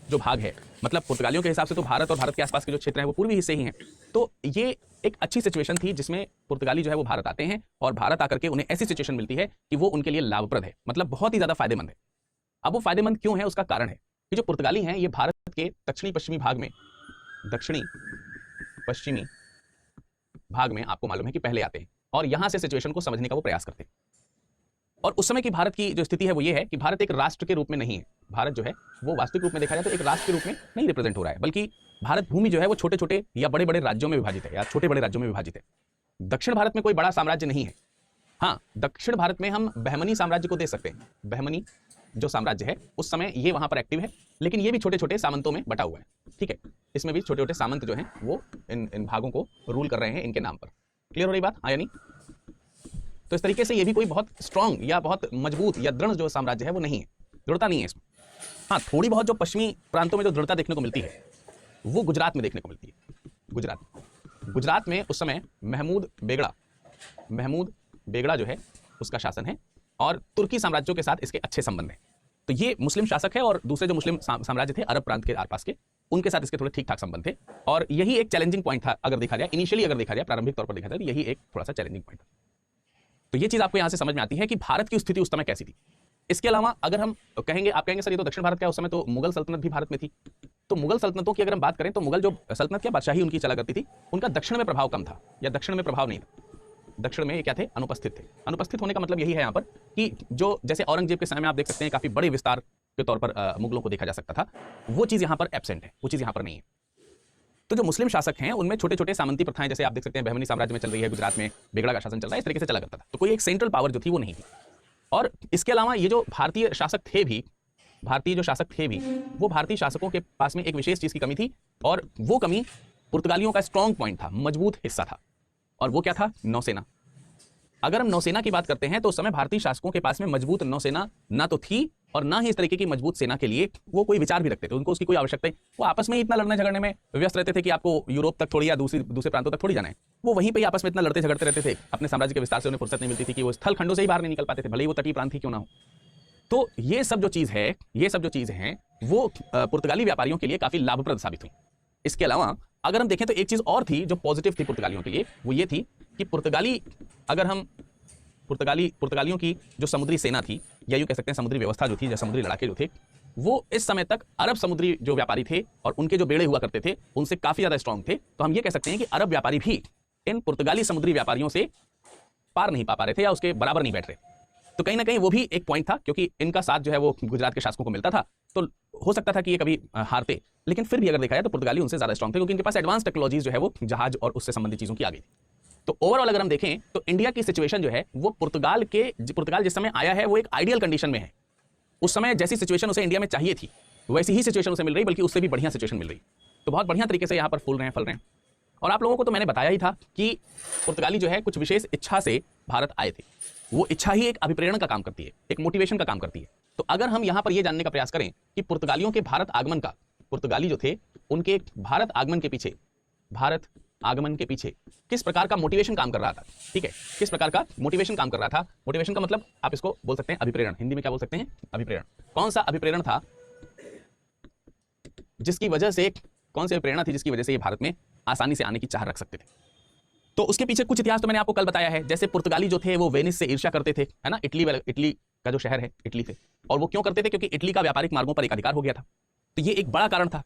जो भाग है, मतलब पुर्तगालियों के हिसाब से तो भारत और भारत के आसपास के जो क्षेत्र हैं वो पूर्वी हिस्से ही हैं। तो ये एक अच्छी सिचुएशन थी जिसमें पुर्तगाली जो है वो भारत आते हैं और भारत आकर के उन्हें ऐसी सिचुएशन मिलती है कि वो उनके लिए लाभप्रद है, मतलब बहुत ही ज्यादा फायदेमंद है। अब वो फायदेमंद क्यों है, उसका कारण है कि जो पुर्तगाली हैं ये भारत के दक्षिणी पश्चिमी भाग में, दक्षिणी पश्चिमी भाग में आपको मालूम है कि पहले आते हैं और यहां से सिचुएशन को समझने का वो प्रयास करते हैं। और उस समय की भारत की जो स्थिति है वो ये है कि भारत एक राष्ट्र के रूप में नहीं है। भारत जो है वो वास्तविक रूप में देखा जाए तो एक राष्ट्र के रूप में नहीं रिप्रेजेंट हो रहा है, बल्कि भारत भूमि जो है वो छोटे छोटे या बड़े बड़े राज्यों में विभाजित है, या छोटे बड़े राज्यों में विभाजित है। दक्षिण भारत में कोई बड़ा साम्राज्य नहीं है। हाँ, दक्षिण भारत में हम बहमनी साम्राज्य को देख सकते हैं। बहमनी जो साम्राज्य है उस समय ये वहां पर एक्टिव है, लेकिन ये भी छोटे छोटे सामंतों में बटा हुआ है। ठीक है, इसमें भी छोटे छोटे सामंत जो हैं वो इन भागों को रूल कर रहे हैं इनके नाम पर। क्लियर हो रही बात? हाँ या नहीं? तो इस तरीके से ये भी कोई बहुत स्ट्रांग या बहुत मजबूत या दृढ़ जो साम्राज्य है वो नहीं है, दृढ़ता नहीं है इसमें। हाँ, थोड़ी बहुत जो पश्चिमी प्रांतों में जो दृढ़ता देखने को मिलती है वो गुजरात में देखने को मिलती है। गुजरात में उस समय महमूद बेगड़ा जो है उसका शासन है और तुर्की साम्राज्यों के साथ इसके अच्छे संबंध हैं। तो ये मुस्लिम शासक है और दूसरे जो मुस्लिम साम्राज्य थे अरब प्रांत के आसपास के, उनके साथ इसके थोड़े ठीक ठाक संबंध थे। और यही एक चैलेंजिंग पॉइंट था, अगर देखा जाए इनिशियली, अगर देखा जाए प्रारंभिक तौर पर देखा जाए तो यही एक थोड़ा सा चैलेंजिंग पॉइंट था। तो ये चीज आपको यहां से समझ में आती है कि भारत की स्थिति उस समय कैसी थी। इसके अलावा अगर हम कहेंगे, आप कहेंगे सर ये तो दक्षिण भारत का, उस समय तो मुगल सल्तनत भी भारत में थी। तो मुगल सल्तनतों की अगर हम बात करें तो मुगल जो सल्तनत क्या बादशाही उनकी चला करती थी, उनका दक्षिण में प्रभाव कम था, या दक्षिण में प्रभाव नहीं था। दक्षिण में ये क्या थे? अनुपस्थित थे। अनुपस्थित होने का मतलब यही है यहाँ पर कि जो जैसे औरंगजेब के समय में आप देख सकते हैं काफी बड़े विस्तार के तौर पर मुगलों को देखा जा सकता था, वो चीज यहाँ पर एब्सेंट है, वो चीज यहाँ पर नहीं है। तो जो मुस्लिम शासक हैं उनमें छोटे छोटे सामंती प्रथाएं, जैसे आप देख सकते हैं बहमनी साम्राज्य में चल रही है, गुजरात में बेगड़ा का शासन चल रहा है, इस तरीके से चला करता था। तो कोई एक सेंट्रल पावर जो थी वो नहीं थी। और इसके अलावा ये जो भारतीय शासक थे भी, वो भारतीय शासकों के पास में एक विशेष चीज की कमी थी, और वो कमी पुर्तगालियों का स्ट्रॉन्ग पॉइंट था, मजबूत हिस्सा था। और वो क्या था? नौसेना। अगर हम नौसेना की बात करते हैं तो उस समय भारतीय शासकों के पास में मजबूत नौसेना ना तो थी और ना ही इस तरीके की मजबूत सेना के लिए वो कोई विचार भी रखते थे, उनको उसकी कोई आवश्यकता नहीं। वो आपस में ही इतना लड़ने झगड़ने में व्यस्त रहते थे कि आपको यूरोप तक थोड़ी या दूसरे प्रांतों तक थोड़ी जाना है, वो वहीं पे आपस में इतना लड़ते झगड़ते रहते थे, अपने साम्राज्य के विस्तार से उन्हें फुर्सत नहीं मिलती थी कि वो स्थल खंडों से ही बाहर नहीं निकल पाते थे, भले ही वो तटीय प्रांत ही क्यों ना हो। तो ये सब जो चीज है वो पुर्तगाली व्यापारियों के लिए काफी लाभप्रद साबित हुई। इसके अलावा अगर हम देखें तो एक चीज और थी जो पॉजिटिव थी पुर्तगालियों के लिए, वो ये थी कि पुर्तगालियों की जो समुद्री सेना थी, या यूं कह सकते हैं समुद्री व्यवस्था जो थी, जो समुद्री लड़ाके जो थे, वो इस समय तक अरब समुद्री जो व्यापारी थे और उनके जो बेड़े हुआ करते थे उनसे काफी ज्यादा स्ट्रांग थे। तो हम ये कह सकते हैं कि अरब व्यापारी भी इन पुर्तगाली समुद्री व्यापारियों से पार नहीं पा रहे थे या उसके बराबर नहीं बैठ रहे। तो कहीं ना कहीं वो भी एक पॉइंट था, क्योंकि इनका साथ जो है वो गुजरात के शासकों को मिलता था, तो हो सकता था कि ये कभी हारते, लेकिन फिर भी अगर देखा जाए तो पुर्तगाली उनसे ज्यादा स्ट्रांग थे, क्योंकि इनके पास एडवांस टेक्नोलॉजी जो है वो जहाज और उससे संबंधित चीजों की आ गई थी। तो ओवरऑल अगर हम देखें तो इंडिया की सिचुएशन जो है वो पुर्तगाल जिस समय आया है वो एक आइडियल कंडीशन में है। उस समय जैसी सिचुएशन उसे इंडिया में चाहिए थी वैसी ही सिचुएशन उसे मिल रही, बल्कि उससे भी बढ़िया सिचुएशन मिल रही। तो बहुत बढ़िया तरीके से यहाँ पर फूल रहे हैं। और आप लोगों को तो मैंने बताया ही था कि पुर्तगाली जो है कुछ विशेष इच्छा से भारत आए थे। वो इच्छा ही एक अभिप्रेरण का काम करती है, एक मोटिवेशन का काम करती है। तो अगर हम यहाँ पर यह जानने का प्रयास करें कि पुर्तगालियों के भारत आगमन का, पुर्तगाली जो थे उनके भारत आगमन के पीछे किस प्रकार का मोटिवेशन काम कर रहा था, ठीक है, किस प्रकार का मोटिवेशन काम कर रहा था। मोटिवेशन का मतलब आप इसको बोल सकते हैं अभिप्रेरण, हिंदी में क्या बोल सकते हैं? अभिप्रेरण। कौन सा अभिप्रेरण था जिसकी वजह से, कौन सी प्रेरणा थी जिसकी वजह से ये भारत में आसानी से आने की चाह रख सकते थे? तो उसके पीछे कुछ इतिहास तो मैंने आपको कल बताया है। जैसे पुर्तगाली जो थे वो वेनिस से ईर्ष्या करते थे, है ना, इटली का जो शहर है इटली से, और वो क्यों करते थे? क्योंकि इटली का व्यापारिक मार्गों पर एकाधिकार हो गया था। तो ये एक बड़ा कारण था।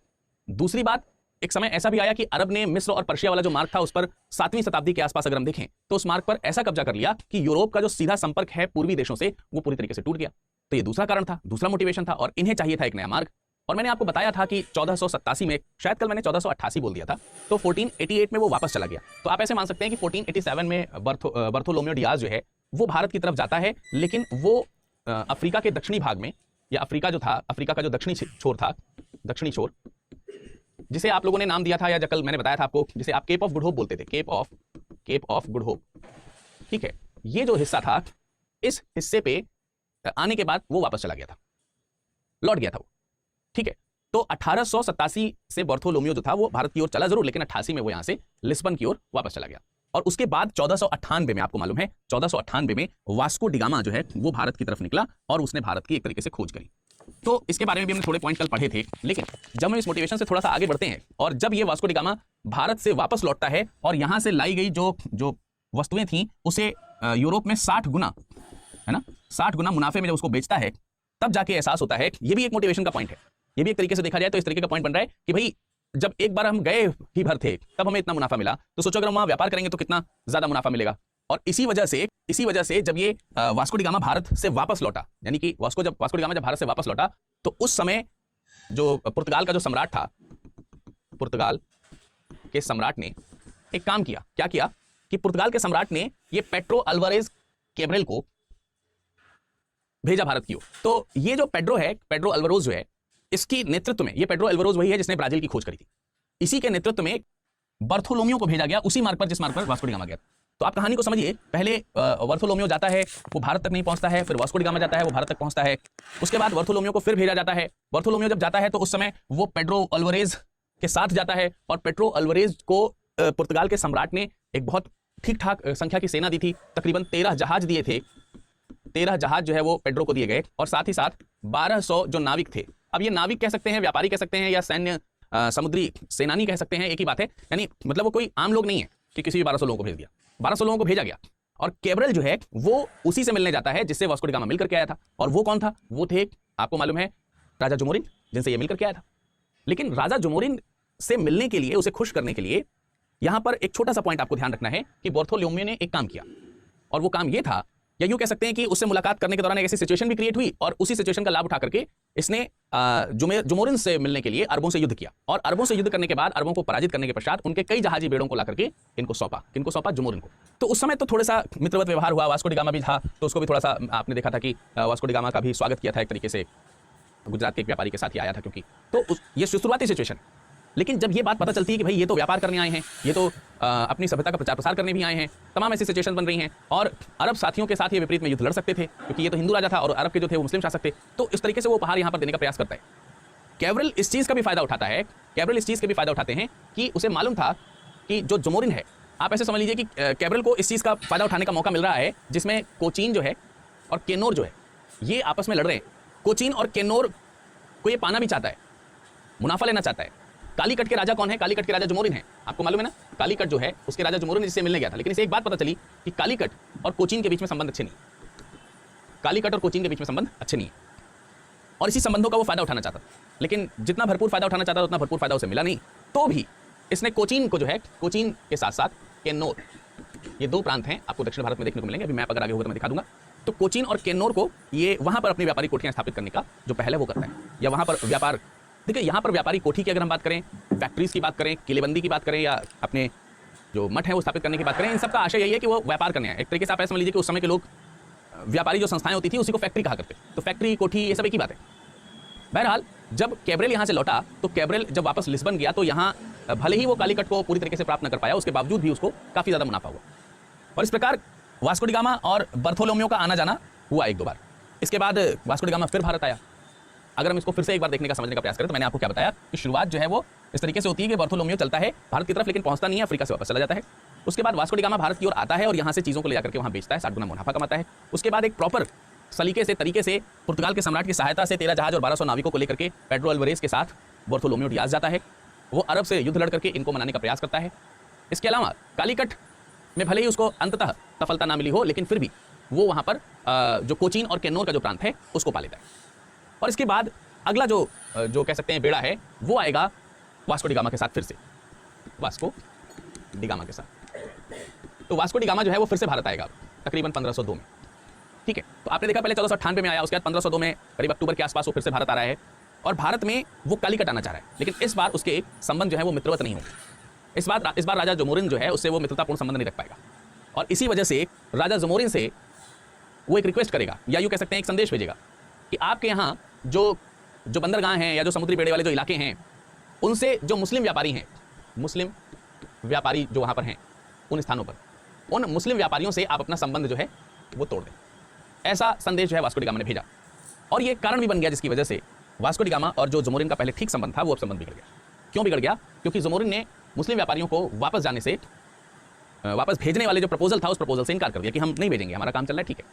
दूसरी बात, एक समय ऐसा भी आया कि अरब ने मिस्र और पर्शिया वाला जो मार्ग था उस पर 7वीं शताब्दी के आसपास अगर हम देखें तो उस मार्ग पर ऐसा कब्जा कर लिया कि यूरोप का जो सीधा संपर्क है पूर्वी देशों से वो पूरी तरीके से टूट गया। तो ये दूसरा कारण था, दूसरा मोटिवेशन था, और इन्हें चाहिए था एक नया मार्ग। और मैंने आपको बताया था कि 1487 में, शायद कल मैंने 1488 बोल दिया था, तो 1488 में वो वापस चला गया। तो आप ऐसे मान सकते हैं कि 1487 में बर्थोलोमेव डियाज जो है वो भारत की तरफ जाता है, लेकिन वो अफ्रीका के दक्षिणी भाग में, या अफ्रीका जो था, अफ्रीका का जो दक्षिणी छोर था, दक्षिणी छोर, जिसे आप लोगों ने नाम दिया था, या कल मैंने बताया था आपको, जिसे आप केप ऑफ गुड होप बोलते थे, केप ऑफ गुड होप, ठीक है, ये जो हिस्सा था, इस हिस्से पे आने के बाद वो वापस चला गया था, लौट गया था वो, ठीक है। तो 1887 से बर्थोलोमेव जो था वो भारत की ओर चला जरूर, लेकिन 88 में वो यहां से लिस्बन की ओर वापस चला गया। और उसके बाद 1498 में, आपको मालूम है, 1498 में वास्को डिगामा जो है वो भारत की तरफ निकला और उसने भारत की एक तरीके से खोज करी। तो इसके बारे में भी हमने थोड़े पॉइंट कल पढ़े थे, लेकिन जब हम इस मोटिवेशन से थोड़ा सा आगे बढ़ते हैं और जब ये वास्को डी गामा भारत से वापस लौटता है और यहां से लाई गई जो जो वस्तुएं थी उसे यूरोप में 60 गुना, है ना, 60 गुना मुनाफे में जब उसको बेचता है, तब जाके एहसास होता है। ये भी एक मोटिवेशन का पॉइंट है। ये भी एक तरीके से देखा जाए तो इस तरीके का पॉइंट बन रहा है कि भाई जब एक बार हम गए ही भर थे तब हमें इतना मुनाफा मिला, तो सोचो अगर हम वहां व्यापार करेंगे तो कितना ज्यादा मुनाफा मिलेगा। और इसी वजह से जब ये वास्को डी गामा भारत से वापस लौटा, यानी कि वास्को डी गामा जब भारत से वापस लौटा तो उस समय जो पुर्तगाल का जो सम्राट था, पुर्तगाल के सम्राट ने एक काम किया। क्या किया कि पुर्तगाल के सम्राट ने ये पेड्रो अल्वारेज कैब्रल को भेजा भारत की ओर। तो ये जो पेड्रो अल्वारेज जो है, इसकी नेतृत्व में, ये पेड्रो अल्वारेज वही है जिसने ब्राजील की खोज करी थी, इसी के नेतृत्व में बर्थोलोमियो को भेजा गया उसी मार्ग पर जिस मार्ग पर वास्को डी गामा गया। तो आप कहानी को समझिए, पहले बर्थोलोमियो जाता है, वो भारत तक नहीं पहुंचता है, फिर वास्को डी गामा जाता है, वो भारत तक पहुंचता है। उसके बाद बर्थोलोमियो को फिर भेजा जाता है। बर्थोलोमियो जब जाता है तो उस समय वो पेड्रो अल्वारेज के साथ जाता है और पेड्रो अल्वारेज को पुर्तगाल के सम्राट ने एक बहुत ठीक ठाक संख्या की सेना दी थी, तकरीबन 13 जहाज दिए थे। 13 जहाज जो है वो पेड्रो को दिए गए और साथ ही साथ 1200 जो नाविक थे। अब ये नाविक कह सकते हैं, व्यापारी कह सकते हैं, या सैन्य समुद्री सेनानी कह सकते हैं, एक ही बात है। यानी मतलब वो कोई आम लोग नहीं है कि किसी भी 1200 लोगों को भेज दिया। 1200 लोगों को भेजा गया और कैब्रल जो है वो उसी से मिलने जाता है जिससे वास्को डी गामा मिलकर के आया था। और वो कौन था? वो थे, आपको मालूम है, राजा जुमोरिन, जिनसे ये मिलकर के आया था। लेकिन राजा जुमोरिन से मिलने के लिए, उसे खुश करने के लिए, यहां पर एक छोटा सा पॉइंट आपको ध्यान रखना है कि बर्थोलोमियो ने एक काम किया, और वो काम ये था, या यूं कह सकते हैं कि उससे मुलाकात करने के दौरान एक ऐसी सिचुएशन भी क्रिएट हुई और उसी सिचुएशन का लाभ उठा करके इसने जुमोरिन से मिलने के लिए अरबों से युद्ध किया। और अरबों से युद्ध करने के बाद, अरबों को पराजित करने के पश्चात, उनके कई जहाजी बेड़ों को ला करके इनको सौंपा। किनको सौंपा? जुमोरिन को। तो उस समय तो थोड़ा सा मित्रवत व्यवहार हुआ, वास्को डी गामा भी था तो उसको भी थोड़ा सा आपने देखा था कि वास्को डी गामा का भी स्वागत किया था एक तरीके से, गुजरात के एक व्यापारी के साथ ही आया था क्योंकि। तो ये शुरुआती सिचुएशन। लेकिन जब ये बात पता चलती है कि भाई ये तो व्यापार करने आए हैं, ये तो अपनी सभ्यता का प्रचार प्रसार करने भी आए हैं, तमाम ऐसी सिचुएशन बन रही हैं, और अरब साथियों के साथ ये विपरीत में युद्ध लड़ सकते थे क्योंकि ये तो हिंदू राजा था और अरब के जो थे वो मुस्लिम शासक थे। तो इस तरीके से वो उपहार यहाँ पर देने का प्रयास करता है। कैब्रल इस चीज़ का भी फायदा उठाता है, कैब्रल इस चीज़ का भी फायदा उठाते हैं कि उसे मालूम था कि जो जुमोरिन है, आप ऐसे समझ लीजिए कि कैब्रल को इस चीज़ का फायदा उठाने का मौका मिल रहा है जिसमें कोचीन जो है और केनोर जो है ये आपस में लड़ रहे हैं। कोचीन और केनोर को ये पाना भी चाहता है, मुनाफा लेना चाहता है। कालीकट के राजा कौन है? कालीकट के राजा जुमोरिन है, आपको मालूम है ना। कालीकट जो है उसके राजा जुमोरिन जिससे मिलने गया था। लेकिन इसे एक बात पता चली कि कालीकट और कोचीन के बीच में संबंध अच्छे नहीं, कालीकट और कोचीन के बीच में संबंध अच्छे नहीं है, और इसी संबंधों का वो फायदा उठाना चाहता था। लेकिन जितना भरपूर फायदा उठाना चाहता था उतना भरपूर फायदा उसे मिला नहीं। तो भी इसने कोचीन को जो है, कोचीन के साथ साथ केन्नौर, ये दो प्रांत हैं, आपको दक्षिण भारत में देखने को मिलेंगे। अभी मैप अगर आगे होगा तो मैं दिखा दूंगा। तो कोचीन और केन्नौर को ये वहां पर अपनी व्यापारी कोठियां स्थापित करने का जो पहले वो करता है, या वहां पर व्यापार। देखिए यहाँ पर व्यापारी कोठी की अगर हम बात करें, फैक्ट्रीज की बात करें, किलेबंदी की बात करें, या अपने जो मठ है वो स्थापित करने की बात करें, इन सब का आशय यही है कि वो व्यापार करने आए। एक तरीके से आप ऐसा समझ लीजिए कि उस समय के लोग, व्यापारी जो संस्थाएं होती थी उसी को फैक्ट्री कहा करते। तो फैक्ट्री, कोठी, ये सब एक ही बात है। बहरहाल जब कैब्रल यहाँ से लौटा तो कैब्रल जब वापस लिस्बन गया तो यहाँ भले ही वो कालीकट को पूरी तरीके से प्राप्त न कर पाया, उसके बावजूद भी उसको काफ़ी ज़्यादा मुनाफा हुआ। और इस प्रकार वास्को डी गामा और बर्थोलोमियो का आना जाना हुआ एक दो बार। इसके बाद वास्को डी गामा फिर भारत आया। अगर हम इसको फिर से एक बार देखने का, समझने का प्रयास करें तो मैंने आपको क्या बताया कि शुरुआत जो है वो इस तरीके से होती है कि बर्थोलोमियो चलता है भारत की तरफ, लेकिन पहुंचता नहीं है, अफ्रीका से वापस चला जाता है। उसके बाद वास्को डी गामा भारत की ओर आता है और यहाँ से चीज़ों को ले जाकर के वहाँ बेचता है, 60 गुना मुनाफा कमाता है। उसके बाद एक प्रॉपर सलीके से, तरीके से पुर्तगाल के सम्राट की सहायता से 13 जहाज और 1200 नाविकों को लेकर के पेड्रो अल्वारेज के साथ बर्थोलोमियो डियाज जाता है। वो अरब से युद्ध लड़ करके इनको मनाने का प्रयास करता है। इसके अलावा कालीकट में भले ही उसको अंततः सफलता ना मिली हो, लेकिन फिर भी वो वहाँ पर जो कोचीन और केन्नौर का जो प्रांत है उसको पा लेता है। और इसके बाद अगला जो कह सकते हैं बेड़ा है वो आएगा वास्को डी गामा के साथ, फिर से वास्को डी गामा के साथ। तो वास्को डी गामा जो है वो फिर से भारत आएगा तकरीबन 1502 में। ठीक है, तो आपने देखा पहले 1498 में आया, उसके बाद 1502 में करीब अक्टूबर के आसपास वो फिर से भारत आ रहा है और भारत में वो कालीकट आना चाह रहा है। लेकिन इस बार उसके संबंध जो है वो मित्रवत नहीं होंगे। इस बार राजा जुमोरिन जो है उससे वो मित्रतापूर्ण संबंध नहीं रख पाएगा, और इसी वजह से राजा जुमोरिन से वो एक रिक्वेस्ट करेगा, या यूँ कह सकते हैं एक संदेश भेजेगा कि आपके यहाँ जो बंदरगाह हैं या जो समुद्री बेड़े वाले जो इलाके हैं, उनसे जो मुस्लिम व्यापारी हैं, मुस्लिम व्यापारी जो वहाँ पर हैं उन स्थानों पर, उन मुस्लिम व्यापारियों से आप अपना संबंध जो है वो तोड़ दें। ऐसा संदेश जो है वास्को डी गामा ने भेजा, और ये कारण भी बन गया जिसकी वजह से वास्को डी गामा और जो जुमोरिन का पहले ठीक संबंध था वो अब संबंध बिगड़ गया। क्यों बिगड़ गया? क्योंकि जुमोरिन ने मुस्लिम व्यापारियों को वापस जाने से, वापस भेजने वाले जो प्रपोजल था उस प्रपोजल से इनकार कर दिया कि हम नहीं भेजेंगे, हमारा काम चल रहा है, ठीक है।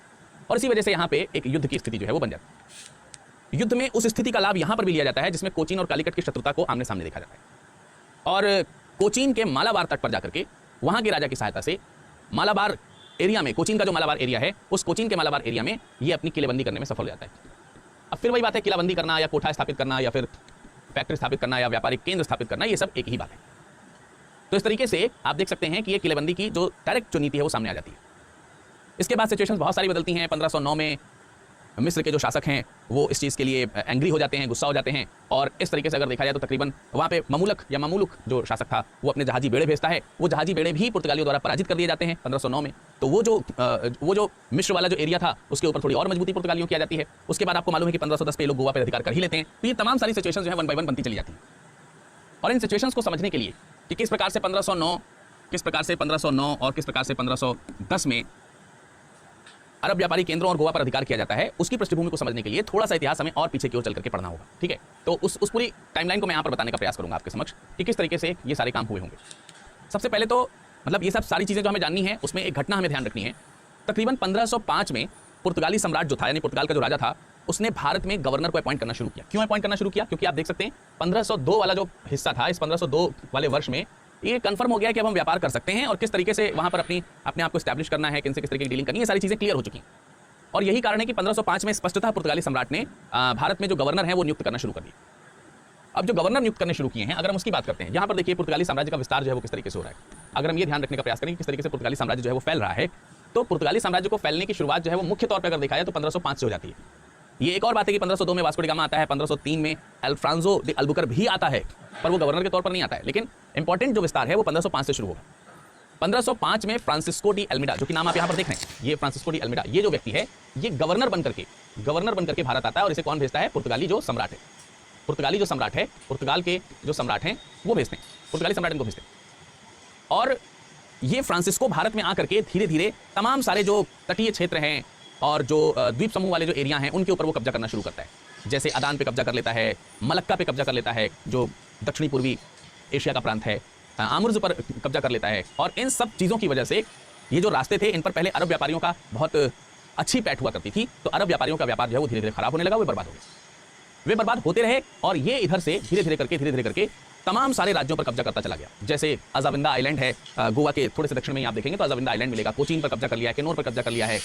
और इसी वजह से यहाँ पे एक युद्ध की स्थिति जो है वो बन जाती है। युद्ध में उस स्थिति का लाभ यहां पर भी लिया जाता है जिसमें कोचीन और कालीकट की शत्रुता को आमने सामने देखा जाता है। और कोचीन के मालाबार तट पर जाकर के वहां के राजा की सहायता से मालाबार एरिया में, कोचीन का जो मालाबार एरिया है, उस कोचीन के मालाबार एरिया में ये अपनी किलेबंदी करने में सफल हो जाता है। अब फिर वही बात है, किलाबंदी करना या कोठा स्थापित करना या फिर फैक्ट्री स्थापित करना या व्यापारिक केंद्र स्थापित करना, ये सब एक ही बात है। तो इस तरीके से आप देख सकते हैं कि ये किलेबंदी की जो डायरेक्ट जो नीति है वो सामने आ जाती है। इसके बाद सिचुएशंस बहुत सारी बदलती हैं। 1509 में मिस्र के जो शासक हैं वो इस चीज़ के लिए एंग्री हो जाते हैं, गुस्सा हो जाते हैं, और इस तरीके से अगर देखा जाए तो तकरीबन वहाँ पे ममुलक या मामुलुक जो शासक था वो अपने जहाजी बेड़े भेजता है। वो जहाजी बेड़े भी पुर्तगालियों द्वारा पराजित कर दिए जाते हैं 1509 में। तो वो जो मिस्र वाला जो एरिया था उसके ऊपर थोड़ी और मजबूती पुर्तगालियों की आ जाती है। उसके बाद आपको मालूम है कि 1510 पे लोग गोवा पर अधिकार कर ही लेते हैं। तो ये तमाम सारी सिचुएशन जो है 1 बाय 1 बनती चली जाती है। और इन सिचुएशंस को समझने के लिए कि किस प्रकार से 1509 और किस प्रकार से 1510 में अरब व्यापारी केंद्रों और गोवा पर अधिकार किया जाता है, उसकी पृष्ठभूमि को समझने के लिए थोड़ा सा इतिहास हमें और पीछे की ओर चल करके पढ़ना होगा। ठीक है, तो उस पूरी टाइमलाइन को मैं यहाँ पर बताने का प्रयास करूंगा आपके समक्ष कि किस तरीके से ये सारे काम हुए होंगे। सबसे पहले तो मतलब ये सब सारी चीज़ें जो हमें जाननी है उसमें एक घटना हमें ध्यान रखनी है। तकरीबन 1505 में पुर्तगाली सम्राट जो था, यानी पुर्तगाल का जो राजा था, उसने भारत में गवर्नर को अपॉइंट करना शुरू किया। क्यों अपॉइंट करना शुरू किया? क्योंकि आप देख सकते हैं 1502 वाला जो हिस्सा था, इस 1502 वाले वर्ष में ये कंफर्म हो गया कि अब हम व्यापार कर सकते हैं और किस तरीके से वहाँ पर अपने आप को स्टैब्लिश करना है, किनसे किस तरीके की डीलिंग करनी है, ये सारी चीज़ें क्लियर हो चुकी हैं। और यही कारण है कि 1505 में स्पष्टतः पुर्तगाली सम्राट ने भारत में जो गवर्नर है वो नियुक्त करना शुरू कर दिया। अब जो गवर्नर नियुक्त करने शुरू किए हैं, अगर हम उसकी बात करते हैं, यहाँ पर देखिए पुर्तगाली साम्राज्य का विस्तार जो है वो किस तरीके से हो रहा है। अगर हम ये ध्यान रखने का प्रयास करें कि किस तरीके से पुर्तगाली साम्राज्य जो है वो फैल रहा है, तो पुर्तगाली साम्राज्य को फैलने की शुरुआत जो है वो मुख्य तौर पर अगर देखा जाए तो 1505 से हो जाती है। ये एक और बात है कि 1502 में वास्को डी गामा आता है, 1503 में अल्फ्रांसो डी अल्बुकर भी आता है, पर वो गवर्नर के तौर पर नहीं आता है। लेकिन इंपॉर्टेंट जो विस्तार है वो 1505 से शुरू होगा। 1505 में फ्रांसिस्को डी अल्मीडा, जो कि नाम आप यहाँ पर देख रहे हैं, ये फ्रांसिस्को डी अल्मीडा, ये जो व्यक्ति है ये गवर्नर बनकर के भारत आता है। और इसे कौन भेजता है? पुर्तगाली जो सम्राट है, पुर्तगाल के जो सम्राट हैं वो भेजते हैं, पुर्तगाली सम्राट इनको भेजते हैं। और ये फ्रांसिस्को भारत में आकर के धीरे धीरे तमाम सारे जो तटीय क्षेत्र हैं और जो द्वीप समूह वाले जो एरिया हैं उनके ऊपर वो कब्जा करना शुरू करता है। जैसे अदान पे कब्जा कर लेता है, मलक्का पे कब्जा कर लेता है जो दक्षिणी पूर्वी एशिया का प्रांत है, आमुर्ज पर कब्जा कर लेता है। और इन सब चीज़ों की वजह से ये जो रास्ते थे इन पर पहले अरब व्यापारियों का बहुत अच्छी पैठ हुआ करती थी, तो अरब व्यापारियों का व्यापार जो है वो धीरे धीरे खराब होने लगा, वे बर्बाद हो गए, वे बर्बाद होते रहे। और ये इधर से धीरे धीरे करके तमाम सारे राज्यों पर कब्जा करता चला गया। जैसे अजाविंदा आइलैंड है गोवा के थोड़े से दक्षिण में ही आप देखेंगे तो अजाविंदा आइलैंड मिलेगा, कोचीन पर कब्जा कर लिया है, किन्नौर पर कब्जा कर लिया है,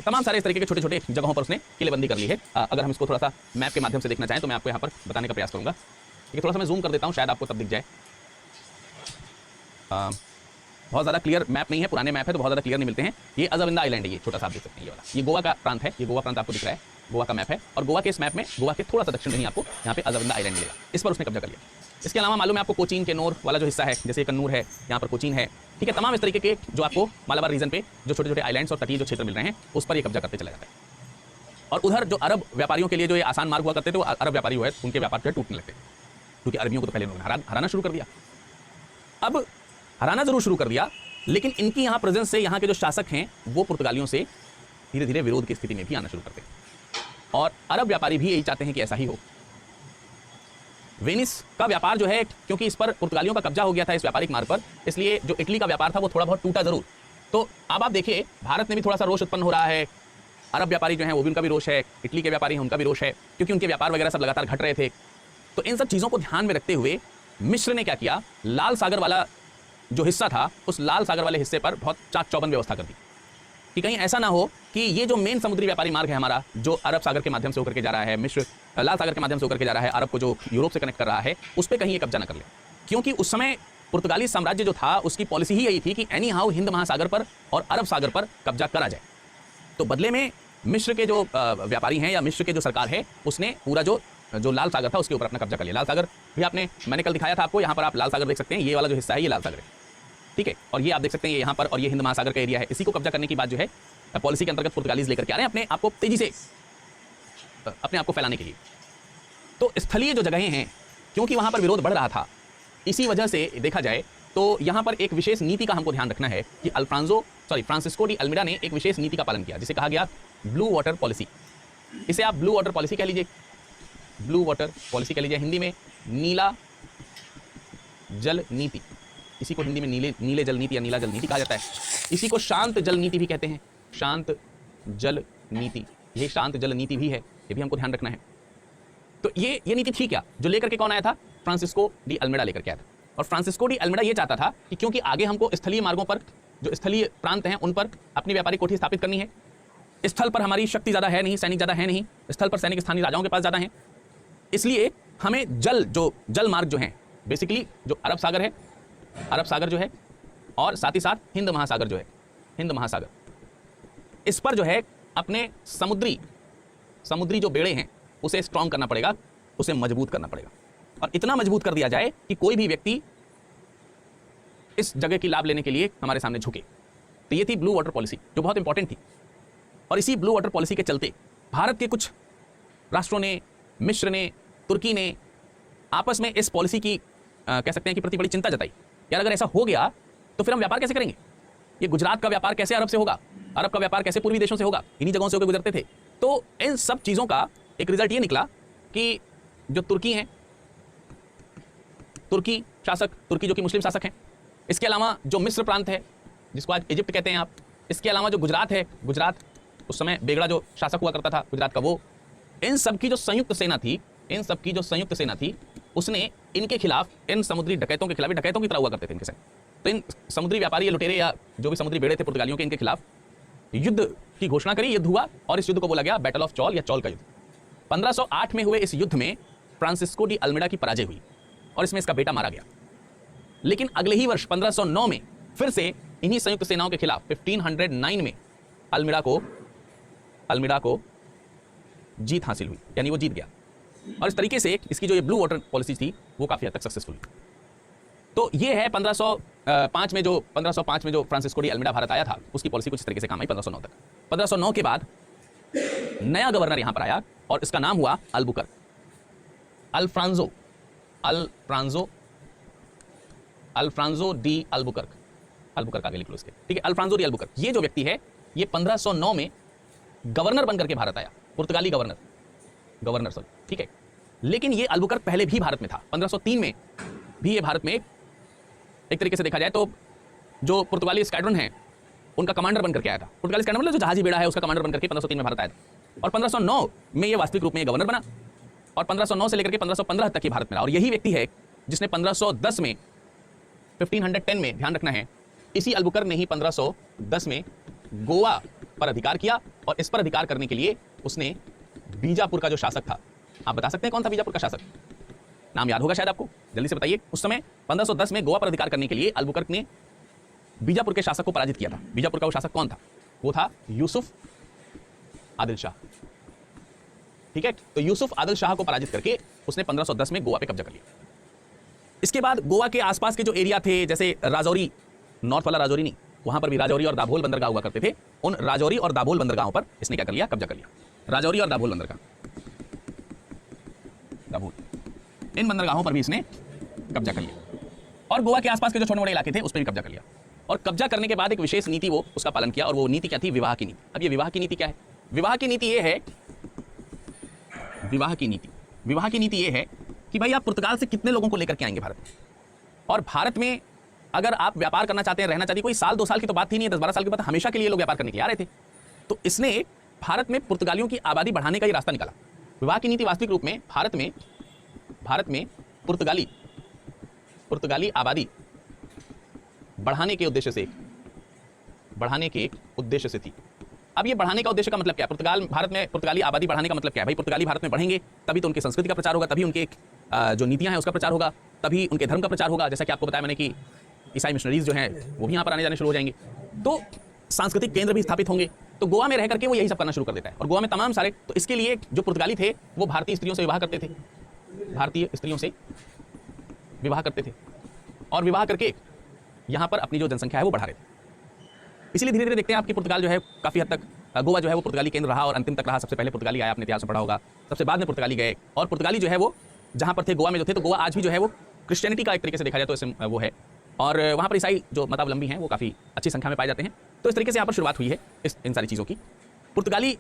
तमाम सारे इस तरीके के छोटे छोटे जगहों पर उसने किलेबंदी कर ली है। अगर हम इसको थोड़ा सा मैप के माध्यम से देखना चाहें तो मैं आपको यहाँ पर बताने का प्रयास करूँगा। ठीक है, थोड़ा सा मैं जूम कर देता हूँ, शायद आपको तब दिख जाए। बहुत ज़्यादा क्लियर मैप नहीं है, पुराने मैप है तो बहुत ज़्यादा क्लियर नहीं मिलते हैं। ये अजाविंदा आइलैंड है, ये छोटा सा आप देख सकते हैं, ये वाला, ये गोवा का प्रांत है, ये गोवा प्रांत आपको दिख रहा है, गोवा का मैप है। और गोवा के इस मैप में गोवा के थोड़ा सा दक्षिण में ही आपको यहाँ पे अजाविंदा आइलैंड मिलेगा, इस पर उसने कब्जा कर लिया। इसके अलावा मालूम है आपको कोचीन के नोर वाला जो हिस्सा है, जैसे कन्नूर है, यहाँ पर कोचीन है। ठीक है, तमाम इस तरीके के जो आपको मालाबार रीजन पे जो छोटे छोटे आइलैंड्स और तटीय जो क्षेत्र मिल रहे हैं उस पर ये कब्जा करते चला जाता है। और उधर जो अरब व्यापारियों के लिए जो ये आसान मार्ग हुआ करते थे, वो अरब व्यापारी हुए उनके व्यापार जो है टूटने लगते, क्योंकि अरबियों को तो पहले उन्होंने हराना शुरू कर दिया। अब हराना जरूर शुरू कर दिया, लेकिन इनकी यहाँ प्रेजेंस से यहाँ के जो शासक हैं वो पुर्तगालियों से धीरे धीरे विरोध की स्थिति में भी आना शुरू करते हैं। और अरब व्यापारी भी यही चाहते हैं कि ऐसा ही हो। वेनिस का व्यापार जो है, क्योंकि इस पर पुर्तगालियों का कब्जा हो गया था इस व्यापारिक मार्ग पर, इसलिए जो इटली का व्यापार था वो थोड़ा बहुत टूटा जरूर। तो अब आप देखिए भारत में भी थोड़ा सा रोष उत्पन्न हो रहा है, अरब व्यापारी जो है वो भी उनका भी रोष है, इटली के व्यापारी हैं उनका भी रोष है, क्योंकि उनके व्यापार वगैरह सब लगातार घट रहे थे। तो इन सब चीज़ों को ध्यान में रखते हुए मिस्र ने क्या किया, लाल सागर वाला जो हिस्सा था उस लाल सागर वाले हिस्से पर बहुत चाक चौबंद व्यवस्था कर दी कि कहीं ऐसा ना हो कि ये जो मेन समुद्री व्यापारी मार्ग है हमारा, जो अरब सागर के माध्यम से होकर के जा रहा है, मिस्र लाल सागर के माध्यम से होकर के जा रहा है, अरब को जो यूरोप से कनेक्ट कर रहा है, उस पर कहीं ये कब्जा न कर ले। क्योंकि उस समय पुर्तगाली साम्राज्य जो था उसकी पॉलिसी ही यही थी कि एनी हाउ हिंद महासागर पर और अरब सागर पर कब्जा करा जाए। तो बदले में मिस्र के जो व्यापारी हैं या मिस्र के जो सरकार है उसने पूरा जो लाल सागर था उसके ऊपर अपना कब्जा कर लिया। लाल सागर भी मैंने कल दिखाया था आपको, यहाँ पर आप लाल सागर देख सकते हैं, ये वाला जो हिस्सा है ये लाल सागर है। ठीक है, और ये आप देख सकते हैं ये यहाँ पर, और ये हिंद महासागर का एरिया है। इसी को कब्जा करने की बात जो है पॉलिसी के अंतर्गत पुर्तगालीज लेकर के आ रहे हैं अपने आप को तेजी से अपने आप को फैलाने के लिए। तो स्थलीय जो जगहें हैं, क्योंकि वहाँ पर विरोध बढ़ रहा था, इसी वजह से देखा जाए तो यहाँ पर एक विशेष नीति का हमको ध्यान रखना है कि फ्रांसिस्को डी अल्मीडा ने एक विशेष नीति का पालन किया जिसे कहा गया ब्लू वाटर पॉलिसी। इसे आप ब्लू वाटर पॉलिसी कह लीजिए, ब्लू वाटर पॉलिसी कह लीजिए, हिंदी में नीला जल नीति, इसी को हिंदी में नीले जल नीति या नीला जल नीति कहा जाता है। इसी को शांत जल नीति भी कहते हैं, शांत जल नीति, ये शांत जल नीति भी है, ये भी हमको ध्यान रखना है। तो ये नीति थी क्या, जो लेकर के कौन आया था? फ्रांसिस्को डी अल्मेडा लेकर के आया था। और फ्रांसिस्को डी अल्मेडा ये चाहता था कि क्योंकि आगे हमको स्थलीय मार्गों पर, जो स्थलीय प्रांत हैं उन पर अपनी व्यापारिक कोठी स्थापित करनी है। स्थल पर हमारी शक्ति ज़्यादा है नहीं, सैनिक ज़्यादा है नहीं, स्थल पर सैनिक स्थानीय राजाओं के पास ज़्यादा है। इसलिए हमें जल मार्ग जो है, बेसिकली जो अरब सागर है, अरब सागर जो है, और साथ ही साथ हिंद महासागर जो है, हिंद महासागर, इस पर जो है अपने समुद्री जो बेड़े हैं उसे स्ट्रॉन्ग करना पड़ेगा, उसे मजबूत करना पड़ेगा। और इतना मजबूत कर दिया जाए कि कोई भी व्यक्ति इस जगह की लाभ लेने के लिए हमारे सामने झुके। तो ये थी ब्लू वाटर पॉलिसी, जो बहुत इंपॉर्टेंट थी। और इसी ब्लू वाटर पॉलिसी के चलते भारत के कुछ राष्ट्रों ने, मिस्र ने, तुर्की ने आपस में इस पॉलिसी की कह सकते हैं कि प्रति बड़ी चिंता जताई। यार अगर ऐसा हो गया तो फिर हम व्यापार कैसे करेंगे? ये गुजरात का व्यापार कैसे अरब से होगा? अरब का व्यापार कैसे पूर्वी देशों से होगा? इन्हीं जगहों से होकर गुजरते थे। तो इन सब चीज़ों का एक रिजल्ट ये निकला कि जो तुर्की हैं, तुर्की शासक, तुर्की जो कि मुस्लिम शासक हैं, इसके अलावा जो मिस्र प्रांत है जिसको आज इजिप्ट कहते हैं आप, इसके अलावा जो गुजरात है, गुजरात उस समय बेगड़ा जो शासक हुआ करता था गुजरात का, वो, इन सब की जो संयुक्त सेना थी, इन सब की जो संयुक्त सेना थी, उसने इनके खिलाफ, इन समुद्री डकैतों के खिलाफ, डकैतों की तरह हुआ करते थे इनके साथ, तो इन समुद्री व्यापारी या लुटेरे या जो भी समुद्री बेड़े थे पुर्तगालियों के, इनके खिलाफ युद्ध की घोषणा करी, युद्ध हुआ, और इस युद्ध को बोला गया बैटल ऑफ चौल या चौल का युद्ध। 1508 में हुए इस युद्ध में फ्रांसिस्को डी अल्मेडा की पराजय हुई और इसमें इसका बेटा मारा गया। लेकिन अगले ही वर्ष 1509 में फिर से इन्हीं संयुक्त सेनाओं के खिलाफ 1509 में अल्मेडा को जीत हासिल हुई, यानी वो जीत गया। और इस तरीके से इसकी जो ये ब्लू वाटर पॉलिसी थी वो काफी हद तक सक्सेसफुल हुई। तो ये है 1505 में जो फ्रांसिस्को डी अल्मेडा भारत आया था, उसकी पॉलिसी कुछ इस तरीके से काम आई 1509 तक। 1509 के बाद नया गवर्नर यहां पर आया और इसका नाम हुआ अल्बुकर्क, अल्फ्रांजो डी अल्बुकर्क आगे लिख लो इसके, ठीक है, अल्फ्रांजो डी अल्बुकर्क। ये जो व्यक्ति है ये 1509 में गवर्नर बनकर के भारत आया, पुर्तगाली गवर्नर सर, ठीक है। लेकिन ये अल्बुकर्क पहले भी भारत में था, 1503 में भी ये भारत में एक तरीके से देखा जाए तो जो पुर्तगाली स्क्वाड्रन है उनका कमांडर बनकर के आया था। पुर्तगाली स्क्वाड्रन मतलब जो जहाजी बेड़ा है उसका कमांडर बनकर के 1503 में भारत आया था, और 1509 में ये वास्तविक रूप में गवर्नर बना, और 1509 से लेकर के 1515 तक ये भारत में रहा। और यही व्यक्ति है जिसने 1510 में 1510 में, ध्यान रखना है, इसी अल्बुकर्क ने ही 1510 में गोवा पर अधिकार किया, और इस पर अधिकार करने के लिए उसने बीजापुर का जो शासक था, आप बता सकते हैं कौन था बीजापुर का शासक? नाम याद होगा शायद आपको, जल्दी से बताइए। उस समय 1510 में गोवा पर अधिकार करने के लिए अल्बुकर्क ने बीजापुर के शासक को पराजित किया था। बीजापुर का वो शासक कौन था? वो था यूसुफ आदिल शाह, ठीक है। तो यूसुफ आदिल शाह को पराजित करके उसने 1510 में गोवा पे कब्जा कर लिया। इसके बाद गोवा के आसपास के जो एरिया थे, जैसे राजौरी, नॉर्थ वाला राजौरी नहीं, वहां पर भी राजौरी और दाभोल बंदरगाह हुआ करते थे, उन राजौरी और दाभोल बंदरगाहों पर इसने क्या कर लिया? कब्जा कर लिया। राजौरी और दाभोल बंदरगाह, दाभोल, इन बंदरगाहों पर भी इसने कब्जा कर लिया, और गोवा के आसपास के जो छोटे मोटे इलाके थे उस पर भी कब्जा कर लिया। और कब्जा करने के बाद एक विशेष नीति वो उसका पालन किया, और वो नीति क्या थी? विवाह की नीति। अब ये विवाह की नीति क्या है? विवाह की नीति ये है, विवाह की नीति ये है कि भाई आप पुर्तगाल से कितने लोगों को लेकर के आएंगे भारत में, और भारत में अगर आप व्यापार करना चाहते हैं, रहना चाहते हैं, कोई साल 2 साल की तो बात ही नहीं है, 10-12 साल के बाद हमेशा के लिए लोग व्यापार करने के लिए आ रहे थे। तो इसने भारत में पुर्तगालियों की आबादी बढ़ाने का ही रास्ता निकाला। विवाह की नीति वास्तविक रूप में भारत में पुर्तगाली आबादी बढ़ाने के उद्देश्य से थी। अब ये बढ़ाने का उद्देश्य का मतलब क्या है? भारत में पुर्तगाली आबादी बढ़ाने का मतलब क्या है? भाई पुर्तगाली भारत में बढ़ेंगे तभी तो उनकी संस्कृति का प्रचार होगा, तभी उनके जो नीतियां हैं उसका प्रचार होगा, तभी उनके धर्म का प्रचार होगा। जैसा कि आपको बताया मैंने कि ईसाई मिशनरीज जो हैं वो भी यहाँ पर आने जाने शुरू हो जाएंगे, तो सांस्कृतिक केंद्र भी स्थापित होंगे। तो गोवा में रह करके वो यही सब करना शुरू कर देता है, और गोवा में तमाम सारे, तो इसके लिए जो पुर्तगाली थे वो भारतीय स्त्रियों से विवाह करते थे, भारतीय स्त्रियों से विवाह करते थे, और विवाह करके यहाँ पर अपनी जो जनसंख्या है वो बढ़ा रहे थे। इसलिए धीरे धीरे देखते हैं आपकी पुर्तगाल जो है काफ़ी हद तक, गोवा जो है वो पुर्तगाली केंद्र रहा और अंतिम तक रहा। सबसे पहले पुर्तगाली आया, आपने इतिहास में पढ़ा होगा, सबसे बाद में पुर्तगाली गए, और पुर्तगाली जो है वो जहाँ पर थे गोवा में जो थे, तो गोवा आज भी जो है वो क्रिश्चियनिटी का एक तरीके से देखा जाए तो इसमें वो है, और वहाँ पर ईसाई जो मतावलंबी हैं वो काफ़ी अच्छी संख्या में पाए जाते हैं। तो इस तरीके से यहाँ पर शुरुआत हुई है इन सारी चीज़ों की। पुर्तगाली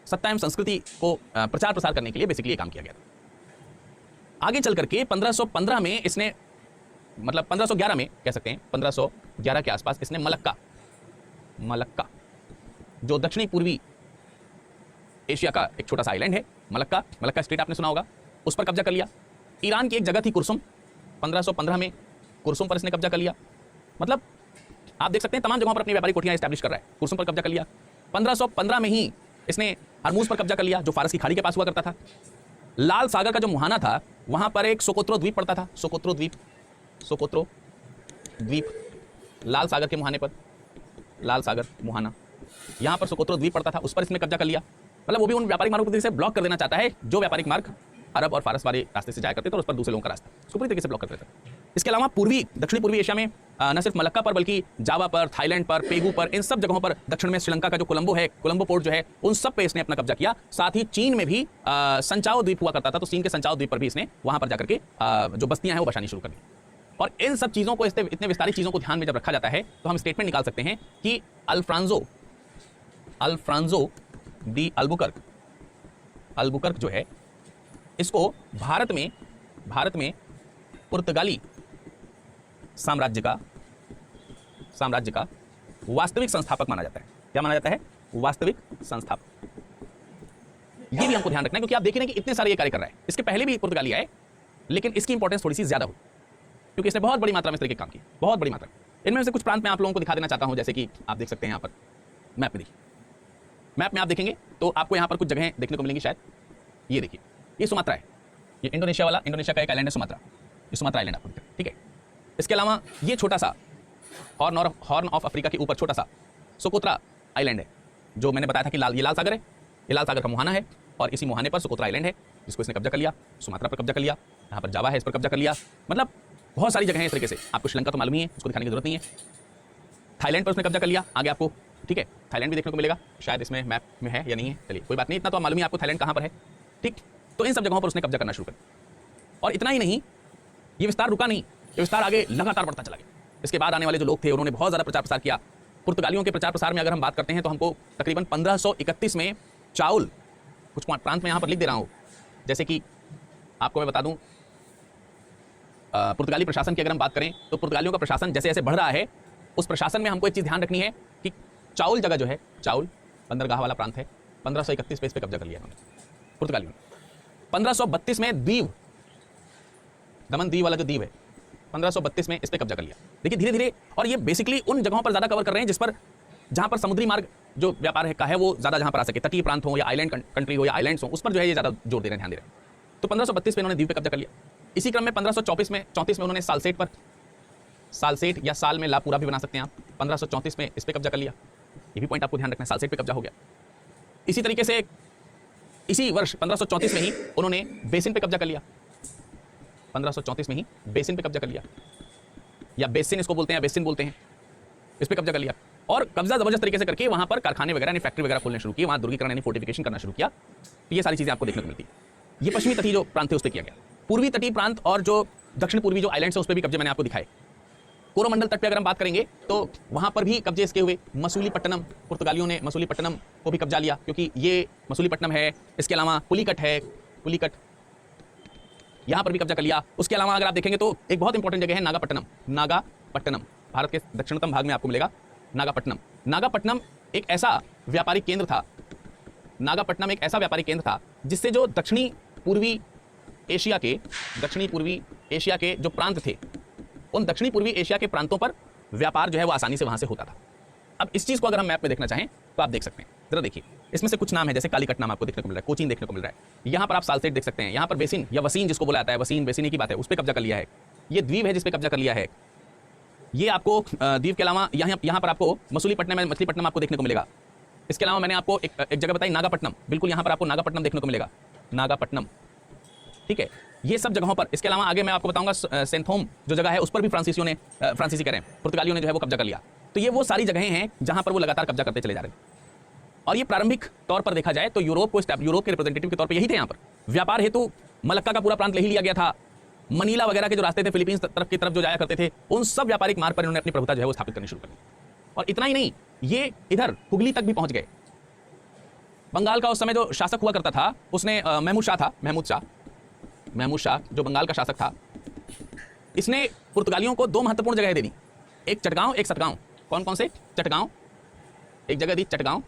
सत्ता एवं संस्कृति को प्रचार प्रसार करने के लिए बेसिकली ये काम किया गया था। आगे चल करके 1515 में इसने, मतलब 1511 में कह सकते हैं, 1511 के आसपास इसने मलक्का जो दक्षिणी पूर्वी एशिया का एक छोटा सा आइलैंड है मलक्का, मलक्का स्टेट आपने सुना होगा, उस पर कब्जा कर लिया। ईरान की एक जगह थी कुरसुम, 1515 में कुरसुम पर इसने कब्जा कर लिया। मतलब आप देख सकते हैं तमाम जगहों पर अपनी व्यापारिक कोठियां एस्टैब्लिश कर रहा है। कुरसुम पर कब्जा कर लिया। 1515 में ही इसने हरमुज पर कब्जा कर लिया जो फारस की खाड़ी के पास हुआ करता था। लाल सागर का जो मुहाना था वहां पर एक सोकोत्रो द्वीप पड़ता था, सोकोत्रो द्वीप, सोकोत्रो द्वीप, लाल सागर के मुहाने पर, लाल सागर मुहाना, यहां पर सोकोत्रो द्वीप पड़ता था, उस पर इसने कब्जा कर लिया। मतलब वो भी उन व्यापारिक मार्गों को से ब्लॉक कर देना चाहता है जो व्यापारिक मार्ग अरब और फारस वाले रास्ते से जाया करते थे और उस पर दूसरे लोगों का रास्ता, उसको पूरी तरीके से ब्लॉक कर देता था। इसके अलावा दक्षिणी पूर्वी एशिया में न सिर्फ मलक्का पर बल्कि जावा पर, थाईलैंड पर, पेगू पर, इन सब जगहों पर, दक्षिण में श्रीलंका का जो कोलंबो है, कोलंबो पोर्ट जो है, उन सब पे इसने अपना कब्जा किया। साथ ही चीन में भी संचाओ द्वीप हुआ करता था, तो चीन के संचाओ द्वीप पर भी इसने वहां पर जाकर के जो बस्तियां हैं वो बसानी शुरू कर दी। और इन सब चीजों को, इतने विस्तारित चीजों को ध्यान में जब रखा जाता है तो हम स्टेटमेंट निकाल सकते हैं कि अल्फ्रांजो दी अल्बुकर्क जो है, इसको भारत में पुर्तगाली साम्राज्य का वास्तविक संस्थापक माना जाता है। क्या माना जाता है? वास्तविक संस्थापक। ये भी हमको ध्यान रखना है क्योंकि आप देख रहे हैं कि इतने सारे ये कार्य कर रहा है। इसके पहले भी पुर्तगाली आए लेकिन इसकी इंपॉर्टेंस थोड़ी सी ज्यादा हुई क्योंकि इसने बहुत बड़ी मात्रा में इस तरीके के काम किए, बहुत बड़ी मात्रा में। इनमें से कुछ प्रांत मैं आप लोगों को दिखा देना चाहता हूं, जैसे कि आप देख सकते हैं यहाँ पर मैप में, देखिए मैप में आप देखेंगे तो आपको यहाँ पर कुछ जगहें देखने को मिलेंगी शायद। ये देखिए, ये सुमात्रा है, ये इंडोनेशिया वाला, इंडोनेशिया का एक आइलैंड है सुमात्रा, ये सुमात्रा आइलैंड आपको दिखता है, ठीक है। इसके अलावा ये छोटा सा हॉर्न ऑफ अफ्रीका के ऊपर छोटा सा सोकोत्रा आइलैंड है, जो मैंने बताया था कि ये लाल सागर है, ये लाल सागर का मुहाना है और इसी मुहाने पर सोकोत्रा आइलैंड है जिसको इसने कब्जा कर लिया। सुमात्रा पर कब्जा कर लिया, यहाँ पर जावा है, इस पर कब्जा कर लिया। मतलब बहुत सारी जगह है इस तरीके से। आपको श्रीलंका तो मालूम ही है, उसको दिखाने की जरूरत नहीं है। थाईलैंड पर उसने कब्जा कर लिया, आगे आपको, ठीक है, थाईलैंड भी देखने को मिलेगा, शायद इसमें मैप में है या नहीं है, चलिए कोई बात नहीं, इतना तो मालूम ही आपको थाईलैंड कहाँ पर है, ठीक। तो इन सब जगहों पर उसने कब्जा करना शुरू कर दिया। और इतना ही नहीं, ये विस्तार रुका नहीं, ये विस्तार आगे लगातार बढ़ता चला गया। इसके बाद आने वाले जो लोग थे उन्होंने बहुत ज़्यादा प्रचार प्रसार किया। पुर्तगालियों के प्रचार प्रसार में अगर हम बात करते हैं तो हमको तकरीबन 1531 में चाउल, कुछ प्रांत में यहाँ पर लिख दे रहा हूँ, जैसे कि आपको मैं बता दूं, पुर्तगाली प्रशासन की अगर हम बात करें तो पुर्तगालियों का प्रशासन जैसे जैसे बढ़ रहा है, उस प्रशासन में हमको एक चीज़ ध्यान रखनी है कि चाउल जगह जो है, चाउल बंदरगाह वाला प्रांत है, 1531 पे इस पे कब्जा कर लिया उन्होंने पुर्तगालियों ने। 1532 में द्वीप, दमन द्वीप वाला जो द्वीप है, 1532 में इस पे कब्जा कर लिया। देखिए धीरे धीरे, और ये बेसिकली उन जगहों पर ज़्यादा कवर कर रहे हैं जिस पर, जहाँ पर समुद्री मार्ग जो व्यापार है का है वो ज़्यादा जहाँ पर आ सके, तटीय प्रांत हो या आइलैंड कंट्री हो या आइलैंड्स हो, उस पर जो है ये ज़्यादा जोर दे रहे हैं, ध्यान दे रहे हैं। तो 1532 में इन्होंने द्वीप पे कब्जा कर लिया। इसी क्रम में 1534 में उन्होंने सालसेट पर, सालसेट या साल में लापूरा भी बना सकते हैं आप, 1534 में इस पे कब्जा कर लिया। ये भी पॉइंट आपको ध्यान रखना है, सालसेट पे कब्जा हो गया। इसी तरीके से इसी वर्ष 1534 में ही उन्होंने बेसिन पे कब्जा कर लिया, 1534 में ही बेसिन पे कब्जा कर लिया, या बेसिन इसको बोलते हैं, बेसिन बोलते हैं, इस पे कब्जा कर लिया। और कब्जा जबरदस्त तरीके से करके वहां पर कारखाने वगैरह, फैक्ट्री वगैरह खोलने शुरू किए, वहां दुर्गीकरण यानी फोर्टिफिकेशन करना शुरू किया। ये सारी चीजें आपको देखने को मिलती है। ये पश्चिमी तटीय जो प्रांत थे उस पर किया गया। पूर्वी तटीय प्रांत और जो दक्षिण पूर्वी जो आइलैंड्स है उस पर भी कब्जे मैंने आपको दिखाए। कोरोमंडल तट पे अगर हम बात करेंगे तो वहां पर भी कब्जे इसके हुए। मसूलीपट्टनम, पुर्तगालियों ने मसूलीपट्टनम को भी कब्जा लिया क्योंकि ये मसूलीपट्टनम है। इसके अलावा पुलिकट है, पुलिकट यहां पर भी कब्जा कर लिया। उसके अलावा अगर आप देखेंगे तो एक बहुत इंपॉर्टेंट जगह है नागापट्टनम। नागापट्टनम भारत के दक्षिणतम भाग में आपको मिलेगा नागापट्टनम। नागापट्टनम एक ऐसा व्यापारिक केंद्र था, नागापट्टनम एक ऐसा व्यापारिक केंद्र था जिससे जो दक्षिणी पूर्वी एशिया के जो प्रांत थे, उन दक्षिणी पूर्वी एशिया के प्रांतों पर व्यापार जो है वो आसानी से वहां से होता था। अब इस चीज को अगर हम मैप में देखना चाहें तो आप देख सकते हैं, जरा देखिए, इसमें से कुछ नाम है, जैसे कालीकट नाम आपको देखने को मिल रहा है, कोचीन देखने को मिल रहा है, यहाँ पर आप सालसेट देख सकते हैं, यहाँ पर बेसिन या वसीन जिसको बोला जाता है, वसीन बेसिनी की बात है, उस पर कब्जा कर लिया है। ये द्वीप है जिस पे कब्जा कर लिया है। ये आपको द्वीप के अलावा यहाँ पर आपको मछलीपट्टनम आपको देखने को मिलेगा। इसके अलावा मैंने आपको एक जगह बताई नागापट्टनम, बिल्कुल यहाँ पर आपको नागापट्टनम देखने को मिलेगा, नागापट्टनम, ठीक है। ये सब जगहों पर, इसके अलावा आगे मैं आपको बताऊंगा सेंथोम जो जगह है उस पर भी फ्रांसीसी कह रहे हैं, पुर्तगालियों ने जो है वो कब्जा कर लिया। तो ये वो सारी जगहें हैं जहां पर वो लगातार कब्जा करते चले जा रहे हैं। और ये प्रारंभिक तौर पर देखा जाए तो यूरोप के रिप्रेजेंटेटिव के तौर पर यही थे। यहाँ पर व्यापार हेतु मलक्का का पूरा प्रांत ले ही लिया गया था। मनीला वगैरह के जो रास्ते थे फिलीपींस की तरफ जो जाया करते थे, उन सब व्यापारिक मार्ग पर इन्होंने अपनी प्रभुता जो है वो स्थापित करनी शुरू कर दी। और इतना ही नहीं, ये इधर हुगली तक भी पहुंच गए। बंगाल का उस समय जो शासक हुआ करता था उसने महमूद शाह जो बंगाल का शासक था, इसने पुर्तगालियों को दो महत्वपूर्ण जगह दे दी, एक चटगांव एक सतगांव। कौन कौन से? चटगांव, एक जगह दी चटगांव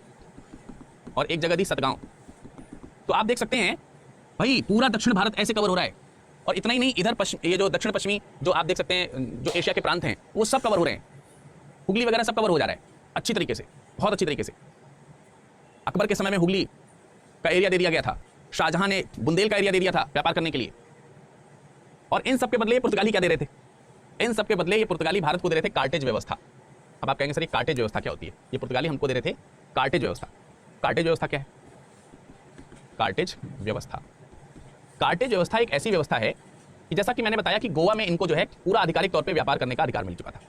और एक जगह दी सतगांव। तो आप देख सकते हैं भाई पूरा दक्षिण भारत ऐसे कवर हो रहा है, और इतना ही नहीं, इधर ये जो दक्षिण पश्चिमी जो आप देख सकते हैं जो एशिया के प्रांत हैं वो सब कवर हो रहे हैं, हुगली वगैरह सब कवर हो जा रहा है अच्छी तरीके से, बहुत अच्छी तरीके से। अकबर के समय में हुगली का एरिया दे दिया गया था, शाहजहां ने बुंदेल का एरिया दे दिया था व्यापार करने के लिए, और इन सब के बदले पुर्तगाली क्या दे रहे थे? इन सब के बदले ये पुर्तगाली भारत को दे रहे थे कार्टेज व्यवस्था। अब आप कहेंगे सर ये कार्टेज व्यवस्था क्या होती है? ये पुर्तगाली हमको दे रहे थे कार्टेज व्यवस्था। कार्टेज व्यवस्था क्या है? कार्टेज व्यवस्था, कार्टेज व्यवस्था एक ऐसी व्यवस्था है कि जैसा कि मैंने बताया कि गोवा में इनको जो है पूरा आधिकारिक तौर पे व्यापार करने का अधिकार मिल चुका था,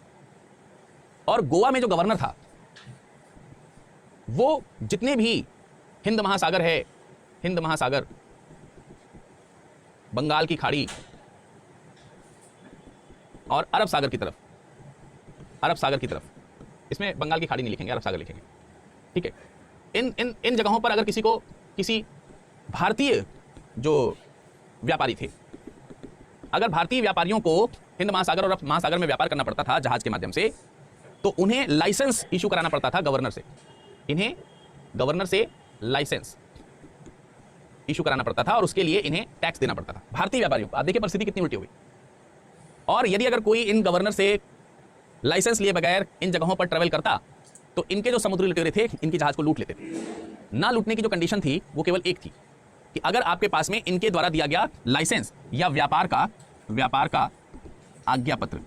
और गोवा में जो गवर्नर था वो जितने भी हिंद महासागर है, हिंद महासागर, बंगाल की खाड़ी और अरब सागर की तरफ, अरब सागर की तरफ, इसमें बंगाल की खाड़ी नहीं लिखेंगे, अरब सागर लिखेंगे, ठीक है। इन जगहों पर अगर किसी को, किसी भारतीय जो व्यापारी थे, अगर भारतीय व्यापारियों को हिंद महासागर और अरब महासागर में व्यापार करना पड़ता था जहाज के माध्यम से, तो उन्हें लाइसेंस इशू कराना पड़ता था गवर्नर से, इन्हें गवर्नर से लाइसेंस इशू कराना पड़ता था, और उसके लिए इन्हें टैक्स देना पड़ता था भारतीय व्यापारियों को। आप देखिए परिस्थिति कितनी उल्टी हुई। और यदि अगर कोई इन गवर्नर से लाइसेंस लिए बगैर इन जगहों पर ट्रेवल करता तो इनके जो समुद्री लुटेरे थे इनकी जहाज को लूट लेते थे। ना लूटने की जो कंडीशन थी वो केवल एक थी कि अगर आपके पास में इनके द्वारा दिया गया लाइसेंस या व्यापार का आज्ञा पत्र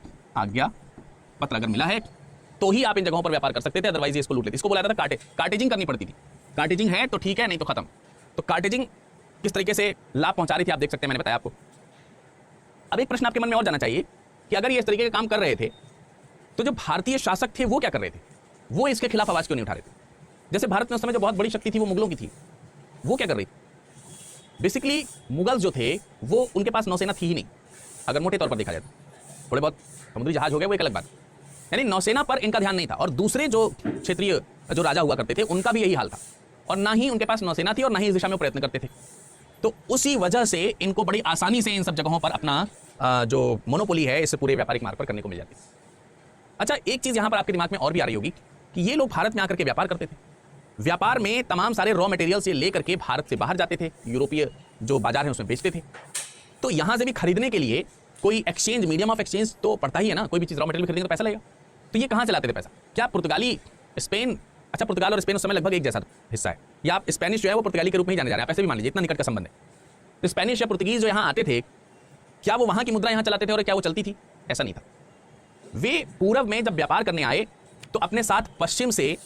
अगर मिला है तो ही आप इन जगहों पर व्यापार कर सकते थे, अदरवाइज ये इसको लूट लेते। इसको बोला जाता था कार्टेजिंग करनी पड़ती थी। कार्टेजिंग है तो ठीक है, नहीं तो खत्म। तो कार्टेजिंग किस तरीके से लाभ पहुंचा रही थी आप देख सकते हैं, मैंने बताया आपको। अब एक प्रश्न आपके मन में और जाना चाहिए कि अगर ये इस तरीके के काम कर रहे थे तो जो भारतीय शासक थे वो क्या कर रहे थे? वो इसके खिलाफ आवाज क्यों नहीं उठा रहे थे? जैसे भारत में उस समय जो बहुत बड़ी शक्ति थी वो मुगलों की थी, वो क्या कर रही थी? बेसिकली मुगल जो थे वो, उनके पास नौसेना थी ही नहीं, अगर मोटे तौर पर देखा जाए तो। थोड़े बहुत समुद्री जहाज हो गए वो एक अलग बात, यानी नौसेना पर इनका ध्यान नहीं था। और दूसरे जो क्षेत्रीय जो राजा हुआ करते थे उनका भी यही हाल था, और ना ही उनके पास नौसेना थी और ना ही इस दिशा में वो प्रयत्न करते थे। तो उसी वजह से इनको बड़ी आसानी से इन सब जगहों पर अपना जो मोनोपोली है इस पूरे व्यापारिक मार्ग पर करने को मिल जाती है। अच्छा, एक चीज यहां पर आपके दिमाग में और भी आ रही होगी कि ये लोग भारत में आकर के व्यापार करते थे। व्यापार में तमाम सारे रॉ मटेरियल से लेकर के भारत से बाहर जाते थे, यूरोपीय जो बाजार है उसमें बेचते थे। तो यहां से भी खरीदने के लिए कोई एक्सचेंज, मीडियम ऑफ एक्सचेंज तो पड़ता ही है ना। कोई भी चीज रॉ मटेरियल खरीदेंगे तो पैसा लगेगा। तो ये कहां से लाते थे पैसा? क्या पुर्तगाली, स्पेन, अच्छा पुर्तगाल और स्पेन उस समय लगभग एक जैसा हिस्सा है, या आप स्पेनिश जो है वो पुर्तगाली के रूप में ही जाने जा रहे हैं, आप ऐसे भी मान लीजिए, इतना निकट का संबंध है। तो स्पेनिश या पुर्तगीज जो यहाँ आते थे, क्या वो वहां की मुद्रा यहाँ चलाते थे और क्या वो चलती थी? ऐसा नहीं था। वे पूरब में जब व्यापार करने आए तो अपने साथ पश्चिम से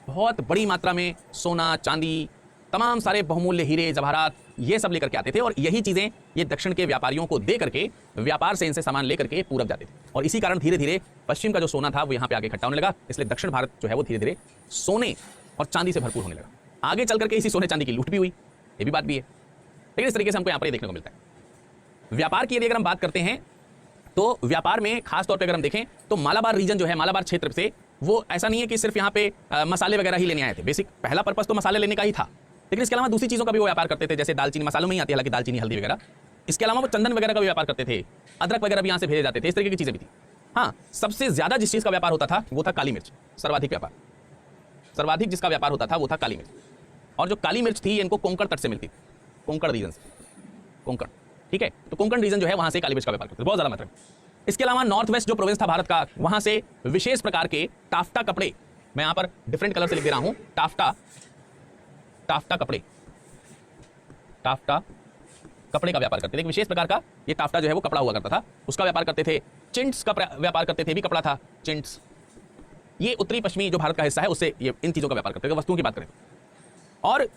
बहुत बड़ी मात्रा में सोना, चांदी, तमाम सारे बहुमूल्य हीरे, जवाहरात, ये सब लेकर के आते थे, और यही चीजें ये दक्षिण के व्यापारियों को दे करके व्यापार से इनसे सामान लेकर के पूरब जाते थे। और इसी कारण धीरे धीरे पश्चिम का जो सोना था वो यहाँ पे आगे इकट्ठा होने लगा। इसलिए दक्षिण भारत जो है वो धीरे धीरे सोने और चांदी से भरपूर होने लगा। आगे चल करके इसी सोने चांदी की लूट भी हुई, ये भी बात भी है। लेकिन इस तरीके से हमको यहाँ पर देखने को मिलता है। व्यापार की यदि अगर हम बात करते हैं तो व्यापार में खास तौर पर अगर हम देखें तो मालाबार रीजन जो है, मालाबार क्षेत्र से, वो ऐसा नहीं है कि सिर्फ यहाँ पे मसाले वगैरह ही लेने आए थे। बेसिक पहला पर्पस तो मसाले लेने का ही था, लेकिन इसके अलावा दूसरी चीज़ों का भी वो व्यापार करते थे। जैसे दालचीनी, मसालों में ही आती है हालांकि दालचीनी, हल्दी वगैरह। इसके अलावा वो चंदन वगैरह का भी व्यापार करते थे, अदरक वगैरह भी यहाँ से भेजे जाते थे, इस तरीके की चीज़ें भी थी। हाँ, सबसे ज़्यादा जिस चीज़ का व्यापार होता था वो था काली मिर्च। सर्वाधिक व्यापार, सर्वाधिक जिसका व्यापार होता था वो था काली मिर्च। और जो काली मिर्च थी इनको कोंकण तट से मिलती थी, कोंकण रीजन से, कोंकण, ठीक है। तो कोंकण रीजन जो है वहाँ से काली मिर्च का व्यापार करते थे बहुत ज़्यादा मात्रा में। इसके अलावा नॉर्थ वेस्ट जो प्रोविंस था भारत का, वहाँ से विशेष प्रकार के टाफ्टा कपड़े, मैं यहाँ पर डिफरेंट कलर से लिख दे रहा हूँ, टाफ्टा कपड़े, टाफ्टा कपड़े का व्यापार करते थे। एक विशेष प्रकार का ये टाफ्टा जो है वो कपड़ा हुआ करता था, उसका व्यापार करते थे। चिंट्स का व्यापार करते थे, भी कपड़ा था चिंट्स। ये उत्तरी पश्चिमी जो भारत का हिस्सा है उससे ये इन चीज़ों का व्यापार करते थे, वस्तुओं की बात करें। और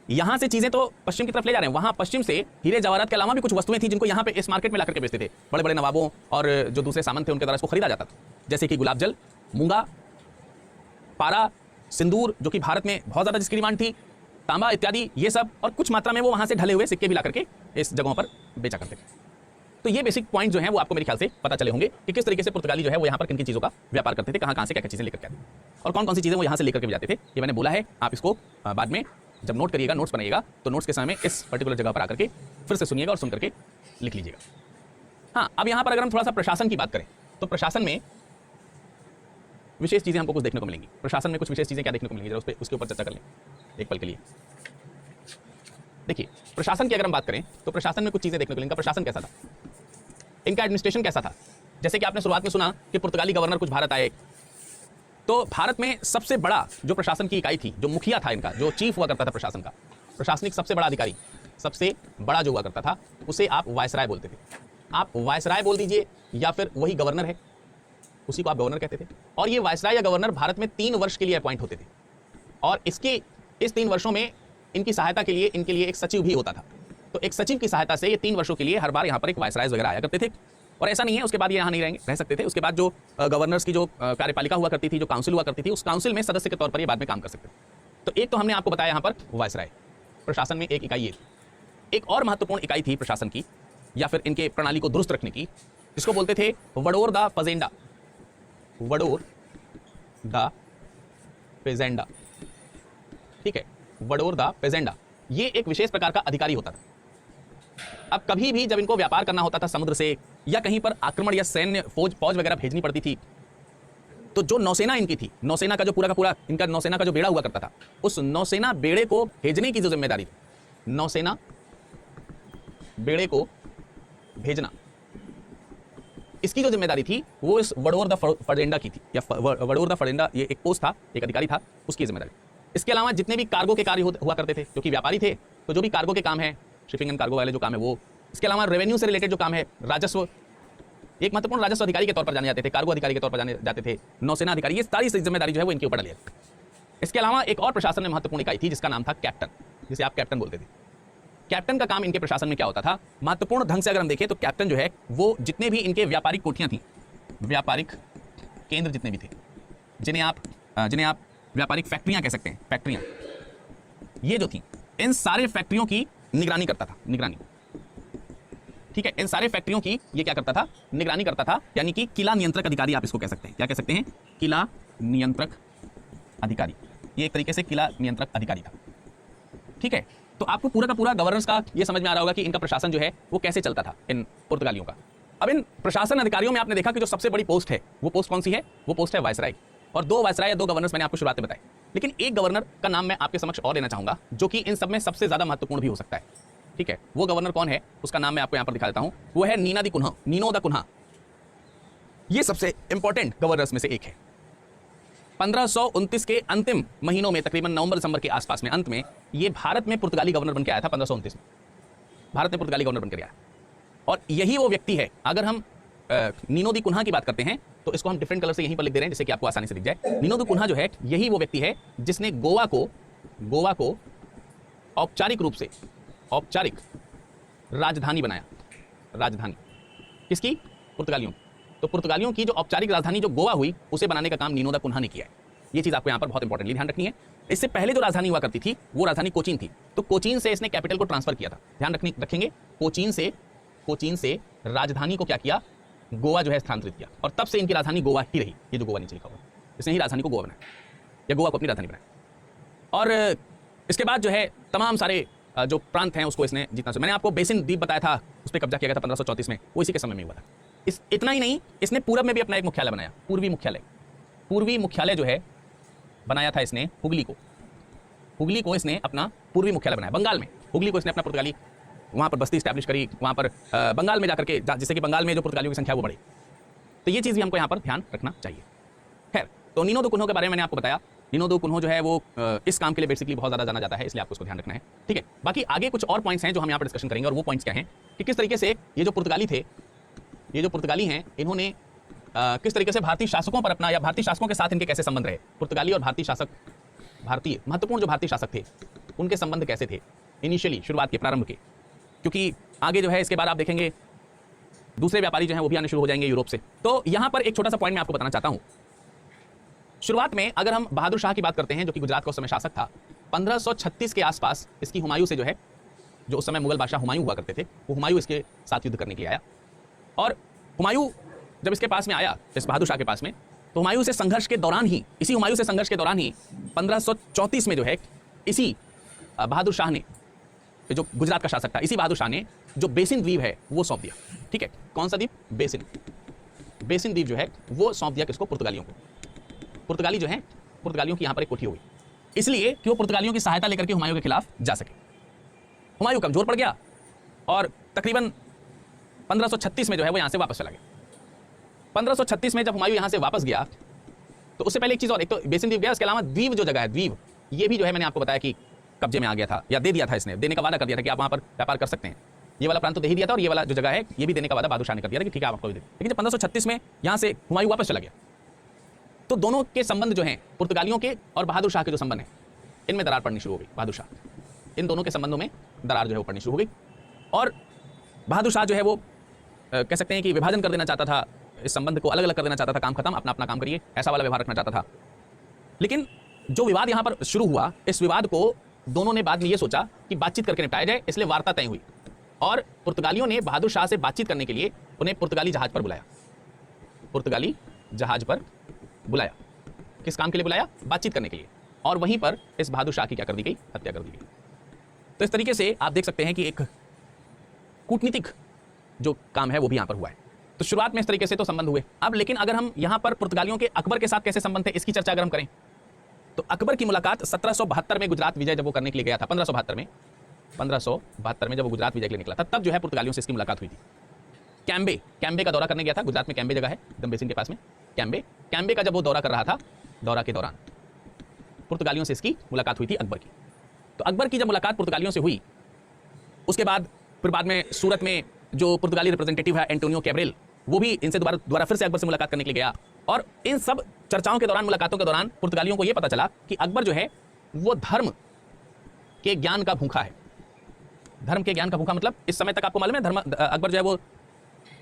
यहाँ से चीज़ें तो पश्चिम की तरफ ले जा रहे हैं, वहाँ पश्चिम से हीरे जवाहरात के अलावा भी कुछ वस्तुएं थी जिनको यहाँ पे इस मार्केट में लाकर के बेचते थे। बड़े बड़े नवाबों और जो दूसरे सामंत थे उनके द्वारा इसको खरीदा जाता था, जैसे कि गुलाब जल, मूंगा, पारा, सिंदूर जो कि भारत में बहुत ज़्यादा जिसकी डिमांड थी, तांबा इत्यादि, ये सब, और कुछ मात्रा में वो वहाँ से ढले हुए सिक्के भी ला करके इस जगहों पर बेचा करते थे। तो ये बेसिक पॉइंट जो है वो आपको मेरे ख्याल से पता चले होंगे कि किस तरीके से पुर्तगाली जो है वो यहाँ पर किन किन चीज़ों का व्यापार करते थे, कहाँ कहाँ से क्या क्या चीज़ें लेकर के आते थे और कौन कौन सी चीज़ें वो यहाँ से लेकर के भी जाते थे। ये मैंने बोला है, आप इसको बाद में जब नोट करिएगा, नोट्स बनाइएगा, तो नोट्स के समय में इस पर्टिकुलर जगह पर आकर के फिर से सुनिएगा और सुन करके लिख लीजिएगा। हाँ, अब यहां पर अगर हम थोड़ा सा प्रशासन की बात करें तो प्रशासन में विशेष चीजें हमको कुछ देखने को मिलेंगी। प्रशासन में कुछ विशेष चीजें क्या देखने को मिलेंगी, जरा उसके ऊपर चर्चा कर लें एक पल के लिए। देखिए, प्रशासन की अगर हम बात करें तो प्रशासन में कुछ चीजें देखने को मिलेंगी। प्रशासन कैसा था, इनका एडमिनिस्ट्रेशन कैसा था। जैसे कि आपने शुरुआत में सुना कि पुर्तगाली गवर्नर कुछ भारत आए, तो भारत में सबसे बड़ा जो प्रशासन की इकाई थी, जो मुखिया था इनका, जो चीफ हुआ करता था प्रशासन का, प्रशासनिक सबसे बड़ा अधिकारी, सबसे बड़ा जो हुआ करता था, उसे आप वायसराय बोलते थे। आप वायसराय बोल दीजिए या फिर वही गवर्नर है, उसी को आप गवर्नर कहते थे। और ये वायसराय या गवर्नर भारत में 3 वर्ष के लिए अपॉइंट होते थे, और इस 3 वर्षों में इनकी सहायता के लिए इनके लिए एक सचिव भी होता था। तो एक सचिव की सहायता से ये 3 वर्षों के लिए हर बार यहाँ पर एक वायसरायज वगैरह आया करते थे। और ऐसा नहीं है उसके बाद ये यहाँ नहीं रह सकते थे। उसके बाद जो गवर्नर्स की जो कार्यपालिका हुआ करती थी, जो काउंसिल हुआ करती थी, उस काउंसिल में सदस्य के तौर पर ये बाद में काम कर सकते थे। तो एक तो हमने आपको बताया यहाँ पर वायसराय, प्रशासन में एक इकाई ये थी। एक और महत्वपूर्ण इकाई थी प्रशासन की या फिर इनके प्रणाली को दुरुस्त रखने की, जिसको बोलते थे वडोर दा फजेंडा। वडोर दा पेजेंडा, ठीक है, वडोर दा पेजेंडा। ये एक विशेष प्रकार का अधिकारी होता था। अब कभी भी जब इनको व्यापार करना होता था समुद्र से, या कहीं पर आक्रमण या सैन्य फौज वगैरह भेजनी पड़ती थी, तो जो नौसेना इनकी थी, नौसेना का जो पूरा का पूरा इनका नौसेना का जो बेड़ा हुआ करता था, उस नौसेना बेड़े को भेजने की जो जिम्मेदारी थी, नौसेना बेड़े को भेजना, इसकी जो जिम्मेदारी थी वो इस वडोर द फजेंडा की थी, या वडोर द फजेंडा, ये एक पोस्ट था, एक अधिकारी था, उसकी जिम्मेदारी। इसके अलावा जितने भी कार्गो के कार्य हुआ करते थे, क्योंकि व्यापारी थे, तो जो भी कार्गो के काम है, शिपिंग एंड कार्गो वाले जो काम है वो, इसके अलावा रेवेन्यू से रिलेटेड जो काम है, राजस्व, एक महत्वपूर्ण राजस्व अधिकारी के तौर पर जाने जाते थे, कार्गो अधिकारी के तौर पर जाने जाते थे, नौसेना अधिकारी, ये सारी जिम्मेदारी जो है वो इनके ऊपर डाली जाती थी। इसके अलावा एक और प्रशासन में महत्वपूर्ण इकाई थी जिसका नाम था कैप्टन, जिसे आप कैप्टन बोलते थे। कैप्टन का काम इनके प्रशासन में क्या होता था, महत्वपूर्ण ढंग से अगर हम देखें तो कैप्टन जो है वो जितने भी इनके व्यापारिक कोठियां थी, व्यापारिक केंद्र जितने भी थे, जिन्हें आप व्यापारिक फैक्ट्रियां कह सकते हैं, फैक्ट्रियां, ये जो थी, इन सारे फैक्ट्रियों की निगरानी करता था, निगरानी, ठीक है, इन सारे फैक्ट्रियों की ये क्या करता था, निगरानी करता था। यानी कि किला नियंत्रक अधिकारी आप इसको कह सकते हैं। क्या कह सकते हैं, किला नियंत्रक अधिकारी। ये एक तरीके से किला नियंत्रक अधिकारी था, ठीक है। तो आपको पूरा का पूरा गवर्नेंस का ये समझ में आ रहा होगा कि इनका प्रशासन जो है वो कैसे चलता था इन पुर्तगालियों का। अब इन प्रशासन अधिकारियों में आपने देखा कि जो सबसे बड़ी पोस्ट है वो पोस्ट कौन सी है, वो पोस्ट है वायसराय। और 2 वायसराय या 2 गवर्नर्स मैंने आपको शुरुआत में बताए, लेकिन एक गवर्नर का नाम मैं आपके समक्ष और लेना चाहूंगा जो कि इन सब में सबसे ज्यादा महत्वपूर्ण भी हो सकता है, ठीक है। वो गवर्नर कौन है, उसका नाम मैं आपको यहां पर दिखा देता हूं, वो है नीना दी कुन्हा, नीनो दा कुन्हा। ये सबसे इंपॉर्टेंट गवर्नर्स में से एक है। 1529 के अंतिम महीनों में, तकरीबन नवंबर दिसंबर के आसपास में, अंत में, ये भारत में पुर्तगाली गवर्नर बन के आया था। 1529 में भारत में पुर्तगाली गवर्नर बनकर आया। और यही वो व्यक्ति है, अगर हम नीनो दी कुन्हा की बात करते हैं तो इसको हम डिफरेंट कलर से यहीं पर लिख दे रहे हैं जिससे कि आपको आसानी से दिख जाए। नीनो दी कुन्हा जो है, यही वो व्यक्ति है जिसने गोवा को औपचारिक रूप से, औपचारिक राजधानी बनाया। राजधानी किसकी, पुर्तगालियों। तो पुर्तगालियों की जो औपचारिक राजधानी जो गोवा हुई, उसे बनाने का काम नीनो दा कुन्हा ने किया है। ये चीज आपको यहाँ पर बहुत इंपॉर्टेंटली ध्यान रखनी है। इससे पहले जो राजधानी हुआ करती थी वो राजधानी कोचीन थी, तो कोचीन से इसने कैपिटल को ट्रांसफर किया था। ध्यान रखेंगे, कोचीन से राजधानी को क्या किया, गोवा जो है स्थानांतरित किया, और तब से इनकी राजधानी गोवा ही रही। ये जो गोवा नीचे लिखा हुआ, इसने ही राजधानी को गोवा बनाया, या गोवा को अपनी राजधानी बनाया। और इसके बाद जो है तमाम सारे जो प्रांत हैं उसको इसने जीतना। मैंने आपको बेसिन द्वीप बताया था, उस पर कब्जा किया गया था 1534 में, वो इसी के समय में हुआ था। इतना ही नहीं, इसने पूरब में भी अपना एक मुख्यालय बनाया, पूर्वी मुख्यालय जो है बनाया था इसने हुगली को इसने अपना पूर्वी मुख्यालय बनाया। बंगाल में हुगली को इसने अपना पुर्तगाली, वहां पर बस्ती स्टैब्लिश करी, वहां पर बंगाल में जाकर के, जिससे कि बंगाल में जो पुर्तगालियों की संख्या वो बढ़ी। तो ये चीज़ भी हमको यहाँ पर ध्यान रखना चाहिए। खैर, तो नीनो दा कुन्हा के बारे में मैंने आपको बताया। नीनो दा कुन्हा जो है वो इस काम के लिए बेसिकली बहुत ज़्यादा जाना जाता है, इसलिए आपको उसको ध्यान रखना है, ठीक है। बाकी आगे कुछ और पॉइंट्स हैं जो हम यहाँ पर डिस्कशन करेंगे, और वो पॉइंट्स क्या हैं कि किस तरीके से ये जो पुर्तगाली थे, ये जो पुर्तगाली हैं, इन्होंने किस तरीके से भारतीय शासकों पर अपना, या भारतीय शासकों के साथ इनके कैसे संबंध रहे। पुर्तगाली और भारतीय शासक, भारतीय महत्वपूर्ण जो भारतीय शासक थे, उनके संबंध कैसे थे इनिशियली, शुरुआत के, प्रारंभ के। क्योंकि आगे जो है इसके बाद आप देखेंगे दूसरे व्यापारी जो हैं वो भी आने शुरू हो जाएंगे यूरोप से। तो यहाँ पर एक छोटा सा पॉइंट मैं आपको बताना चाहता हूँ। शुरुआत में अगर हम बहादुर शाह की बात करते हैं, जो कि गुजरात का उस समय शासक था, 1536 के आसपास इसकी हुमायूं से जो है, जो उस समय मुगल बादशाह हुमायूं हुआ करते थे, वो हुमायूं इसके साथ युद्ध करने के लिए आया। और हुमायूं जब इसके पास में आया, इस बहादुर शाह के पास में, तो हुमायूं से संघर्ष के दौरान ही, इसी हुमायूं से संघर्ष के दौरान ही 1534 में जो है, इसी बहादुर शाह ने, जो गुजरात का शासक था, इसी बहादुर शाह ने जो बेसिन द्वीप है वो सौंप दिया। ठीक है, कौन सा द्वीप? बेसिन द्वीप जो है वो सौंप दिया किसको? पुर्तगालियों को। पुर्तगाली जो है, पुर्तगालियों की यहां पर एक कोठी हो गई, इसलिए कि वो पुर्तगालियों की सहायता लेकर के हुमायूं के खिलाफ जा सके। हुमायूं कमजोर पड़ गया और तकरीबन 1536 में जो है वो यहां से वापस चला गया। 1536 में जब हुमायूं यहां से वापस गया तो उससे पहले एक चीज और, एक तो बेसिन द्वीप गया, उसके अलावा द्वीप जो जगह है, द्वीप ये भी जो है मैंने आपको बताया कि कब्जे में आ गया था, या दे दिया था इसने, देने का वादा कर दिया था कि आप वहां पर व्यापार कर सकते हैं। ये वाला प्रांत तो दे ही दिया था और ये वाला जो जगह है ये भी देने का वादा बहादुर शाह ने कर दिया था कि ठीक है आप आपको भी दे। लेकिन जब 1536 में यहां से हुमायूं वापस चला गया तो दोनों के संबंध जो हैं, पुर्तगालियों के और बहादुर शाह के जो संबंध हैं, इनमें दरार पड़नी शुरू हो गई। बहादुर शाह, इन दोनों के संबंधों में दरार जो है वो पड़नी शुरू हो गई और बहादुर शाह जो है वो कह सकते हैं कि विभाजन कर देना चाहता था, इस संबंध को अलग अलग कर देना चाहता था, काम खत्म, अपना अपना काम करिए, ऐसा वाला व्यवहार रखना चाहता था। लेकिन जो विवाद यहां पर शुरू हुआ, इस विवाद को दोनों ने बाद में ये सोचा कि बातचीत करके निपटाया जाए, इसलिए वार्ता तय हुई और पुर्तगालियों ने बहादुर शाह से बातचीत करने के लिए उन्हें पुर्तगाली जहाज पर बुलाया। पुर्तगाली जहाज पर बुलाया, किस काम के लिए बुलाया? बातचीत करने के लिए। और वहीं पर इस बहादुर शाह की क्या कर दी गई? हत्या कर दी गई। तो इस तरीके से आप देख सकते हैं कि एक कूटनीतिक जो काम है वो भी यहां पर हुआ है। तो शुरुआत में इस तरीके से तो संबंध हुए। अब लेकिन अगर हम यहां पर पुर्तगालियों के अकबर के साथ कैसे संबंध थे, इसकी चर्चा अगर हम करें तो अकबर की मुलाकात 1772 में गुजरात विजय जब वो करने के लिए गया था, 1572 में जब वो गुजरात विजय के लिए निकला था, तब जो है पुर्तगालियों से इसकी मुलाकात हुई थी। कैम्बे का दौरा करने गया था, गुजरात में कैम्बे जगह है, एकदम बेसिन के पास में। कैम्बे का जब वो दौरा कर रहा था, दौरा के दौरान पुर्तगालियों से इसकी मुलाकात हुई थी अकबर की। तो अकबर की जब मुलाकात पुर्तगालियों से हुई, उसके बाद फिर बाद में सूरत में जो पुर्तगाली रिप्रेजेंटेटिव है एंटोनियो कैब्रेल, वो भी इनसे दोबारा फिर से अकबर से मुलाकात करने के लिए गया। और इन सब चर्चाओं के दौरान, मुलाकातों के दौरान पुर्तगालियों को यह पता चला कि अकबर जो है वो धर्म के ज्ञान का भूखा है। धर्म के ज्ञान का भूखा मतलब इस समय तक आपको मालूम है अकबर जो है वो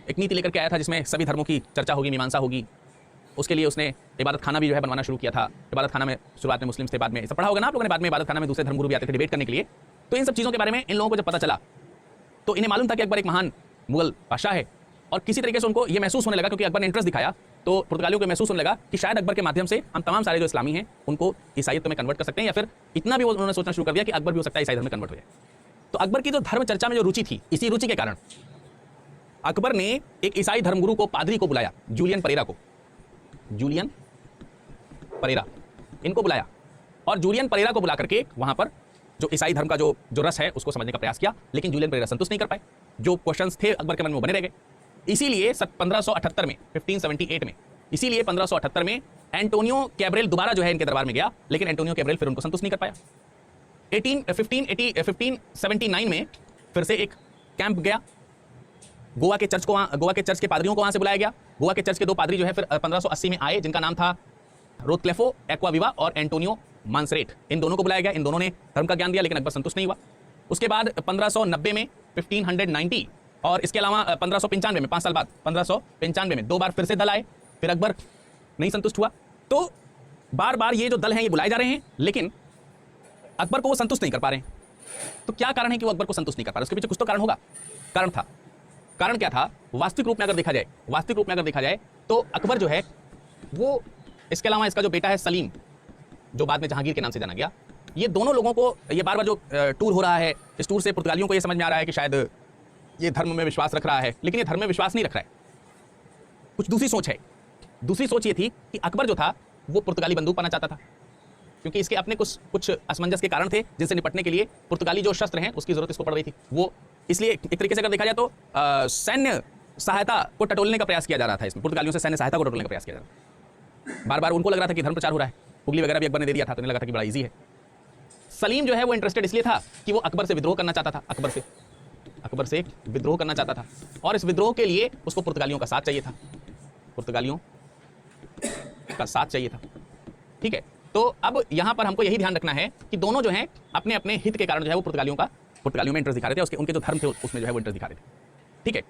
एक नीति लेकर के आया था जिसमें सभी धर्मों की चर्चा होगी, मीमांसा होगी। उसके लिए उसने इबादत खाना भी जो है बनवाना शुरू किया था। इबादत खाना में शुरुआत में मुस्लिम थे, बाद में सब पढ़ा होगा ना आप लोगों ने, बाद में इबादत खाना में दूसरे धर्मगुरु भी आते थे डिबेट करने के लिए। तो इन सब चीज़ों के बारे में इन लोगों को जब पता चला तो इन्हें मालूम था कि अकबर एक महान मुगल बादशाह है और किसी तरीके से उनको ये महसूस होने लगा, क्योंकि अकबर ने इंटरेस्ट दिखाया, तो पुर्तगालियों को महसूस होने लगा कि शायद अकबर के माध्यम से हम तमाम सारे जो इस्लामी हैं उनको ईसाईयत में कन्वर्ट कर सकते हैं, या फिर इतना भी उन्होंने सोचना शुरू कर दिया कि अकबर भी हो सकता है ईसाई धर्म में कन्वर्ट हो जाए। तो अकबर की जो धर्म चर्चा में जो रुचि थी, इसी रुचि के कारण अकबर ने एक ईसाई धर्मगुरु को, पादरी को बुलाया, जूलियन परेरा इनको बुलाया और जूलियन परेरा को बुला करके वहां पर जो ईसाई धर्म का जो रस है उसको समझने का प्रयास किया। लेकिन जूलियन परेरा संतुष्ट नहीं कर पाए, जो क्वेश्चंस थे अकबर के मन में वो बने रह गए। इसीलिए 1578 में, 1578 में, इसीलिए 1578 में एंटोनियो कैब्रेल दोबारा जो है इनके दरबार में गया, लेकिन एंटोनियो कैब्रेल फिर उनको संतुष्ट नहीं कर पाया। 1579 में फिर से एक कैंप गया, गोवा के चर्च के पादरियों को वहां से बुलाया गया। गोवा के चर्च के दो पादरी जो है फिर 1580 में आए, जिनका नाम था रोथक्लेफो एक्वाविवा और एंटोनियो मांसरेट। इन दोनों को बुलाया गया, इन दोनों ने धर्म का ज्ञान दिया, लेकिन अकबर संतुष्ट नहीं हुआ। उसके बाद 1590 में, 1590 और इसके अलावा 1595 में, 5 साल बाद 1595 में दो बार फिर से दल आए, फिर अकबर नहीं संतुष्ट हुआ। तो बार बार ये जो दल हैं ये बुलाए जा रहे हैं, लेकिन अकबर को वो संतुष्ट नहीं कर पा रहे हैं। तो क्या कारण है कि वो अकबर को संतुष्ट नहीं कर पा रहे? उसके पीछे कुछ तो कारण होगा। कारण क्या था? वास्तविक रूप में अगर देखा जाए तो अकबर जो है वो, इसके अलावा इसका जो बेटा है सलीम, जो बाद में जहांगीर के नाम से जाना गया, ये दोनों लोगों को, ये बार बार जो टूर हो रहा है, इस टूर से पुर्तगालियों को ये समझ में आ रहा है कि शायद ये धर्म में विश्वास रख रहा है, लेकिन ये धर्म में विश्वास नहीं रख रहा है, कुछ दूसरी सोच है। दूसरी सोच ये थी कि अकबर जो था वो पुर्तगाली बंदूक पाना चाहता था, क्योंकि इसके अपने कुछ असमंजस के कारण थे जिनसे निपटने के लिए पुर्तगाली जो शस्त्र हैं उसकी जरूरत इसको पड़ रही थी। वो इसलिए एक तरीके से अगर देखा जाए तो सैन्य सहायता को टटोलने का प्रयास किया जा रहा था, इसमें पुर्तगालियों से सैन्य सहायता को टटोलने का प्रयास किया जा रहा था। बार बार उनको लग रहा था कि धर्म प्रचार हो रहा है, पुगली वगैरह भी अकबर ने दे दिया था, तो लगा था कि बड़ा इजी है। सलीम जो है वो इंटरेस्टेड इसलिए था कि वो अकबर से विद्रोह करना चाहता था, अकबर से विद्रोह करना चाहता था, और इस विद्रोह के लिए उसको पुर्तगालियों का साथ चाहिए था, ठीक है। तो अब यहां पर हमको यही ध्यान रखना है कि दोनों जो हैं अपने अपने हित के कारण जो है वो पुर्तगालियों में इंटरेस्ट दिखा रहे थे, उनके जो धर्म थे उसमें जो है वो इंटरेस्ट दिखा रहे थे, ठीक है।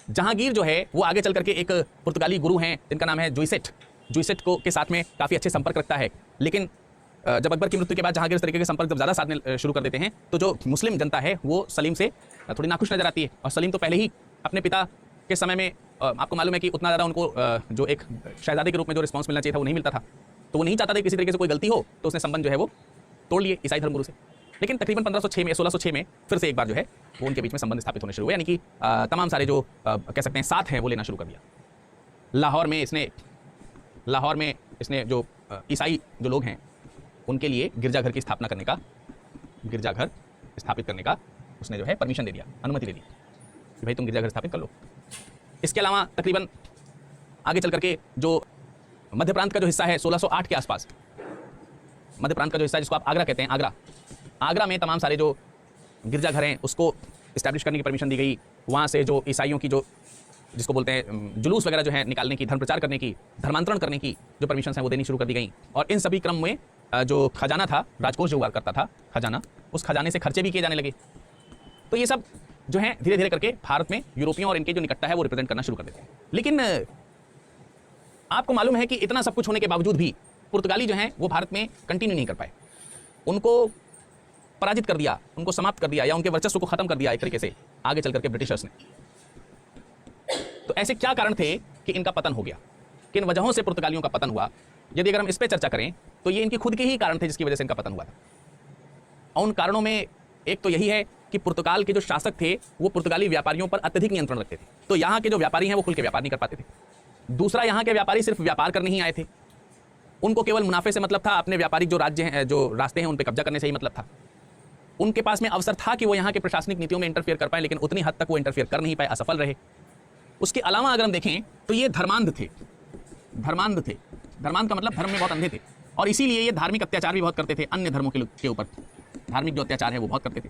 जहांगीर जो है वो आगे चल करके एक पुर्तगाली गुरु हैं जिनका नाम है जुइसेट को के साथ में काफ़ी अच्छे संपर्क रखता है। लेकिन जब अकबर की मृत्यु के बाद जहांगीर इस तरीके के संपर्क जब ज़्यादा साधने शुरू कर देते हैं तो जो मुस्लिम जनता है वो सलीम से थोड़ी नाखुश नजर आती है। और सलीम तो पहले ही अपने पिता के समय में, आपको मालूम है कि उतना ज़्यादा उनको जो एक शहजादे के रूप में जो रिस्पॉन्स मिलना चाहिए था वो नहीं मिलता था, तो वो नहीं चाहता था किसी तरीके से कोई गलती हो, तो उसने संबंध जो है वो तोड़ लिए ईसाई धर्मगुरु से। लेकिन तकरीबन 1506 में 1606 में फिर से एक बार जो है वो उनके बीच में संबंध स्थापित होने शुरू हुए, यानी कि तमाम सारे जो कह सकते हैं साथ हैं वो लेना शुरू कर दिया। लाहौर में इसने जो ईसाई जो लोग हैं उनके लिए गिरजाघर की स्थापना करने का, गिरजाघर स्थापित करने का उसने जो है परमिशन दे दिया, अनुमति दे दी कि भाई तुम गिरजाघर स्थापित कर लो। इसके अलावा तकरीबन आगे चल करके जो मध्य प्रांत का जो हिस्सा है 1608 के आसपास, मध्य प्रांत का जो हिस्सा है जिसको आप आगरा कहते हैं, आगरा में तमाम सारे जो गिरजाघर हैं उसको इस्टेब्लिश करने की परमिशन दी गई। वहाँ से जो ईसाइयों की जो जिसको बोलते हैं जुलूस वगैरह जो है निकालने की, धर्म प्रचार करने की, धर्मांतरण करने की जो परमिशन है वो देनी शुरू कर दी गई। और इन सभी क्रम में जो खजाना था, राजकोष जो हुआ करता था खजाना, उस खजाने से खर्चे भी किए जाने लगे। तो ये सब जो है धीरे धीरे करके भारत में यूरोपियों और इनके जो निकटता है वो रिप्रेजेंट करना शुरू कर देते हैं। लेकिन आपको मालूम है कि इतना सब कुछ होने के बावजूद भी पुर्तगाली जो हैं वो भारत में कंटिन्यू नहीं कर पाए, उनको पराजित कर दिया, उनको समाप्त कर दिया या उनके वर्चस्व को खत्म कर दिया एक तरीके से आगे चल करके ब्रिटिशर्स ने। तो ऐसे क्या कारण थे कि इनका पतन हो गया, किन वजहों से पुर्तगालियों का पतन हुआ? यदि अगर हम इस पे चर्चा करें तो ये इनके खुद के ही कारण थे जिसकी वजह से इनका पतन हुआ था। और उन कारणों में एक तो यही है कि पुर्तगाल के जो शासक थे वो पुर्तगाली व्यापारियों पर अत्यधिक नियंत्रण रखते थे, तो यहाँ के जो व्यापारी हैं वो खुल के व्यापार नहीं कर पाते थे। दूसरा, यहाँ के व्यापारी सिर्फ व्यापार करने ही आए थे, उनको केवल मुनाफे से मतलब था, अपने व्यापारिक जो राज्य हैं, जो रास्ते हैं उन पर कब्जा करने से ही मतलब था। उनके पास में अवसर था कि वो यहाँ के प्रशासनिक नीतियों में इंटरफेयर कर पाए, लेकिन उतनी हद तक वो इंटरफेयर कर नहीं पाए, असफल रहे। उसके अलावा अगर हम देखें तो ये धर्मांध थे। धर्मांध का मतलब धर्म में बहुत अंधे थे, और इसीलिए ये धार्मिक अत्याचार भी बहुत करते थे, अन्य धर्मों के ऊपर धार्मिक जो अत्याचार है वो बहुत करते थे।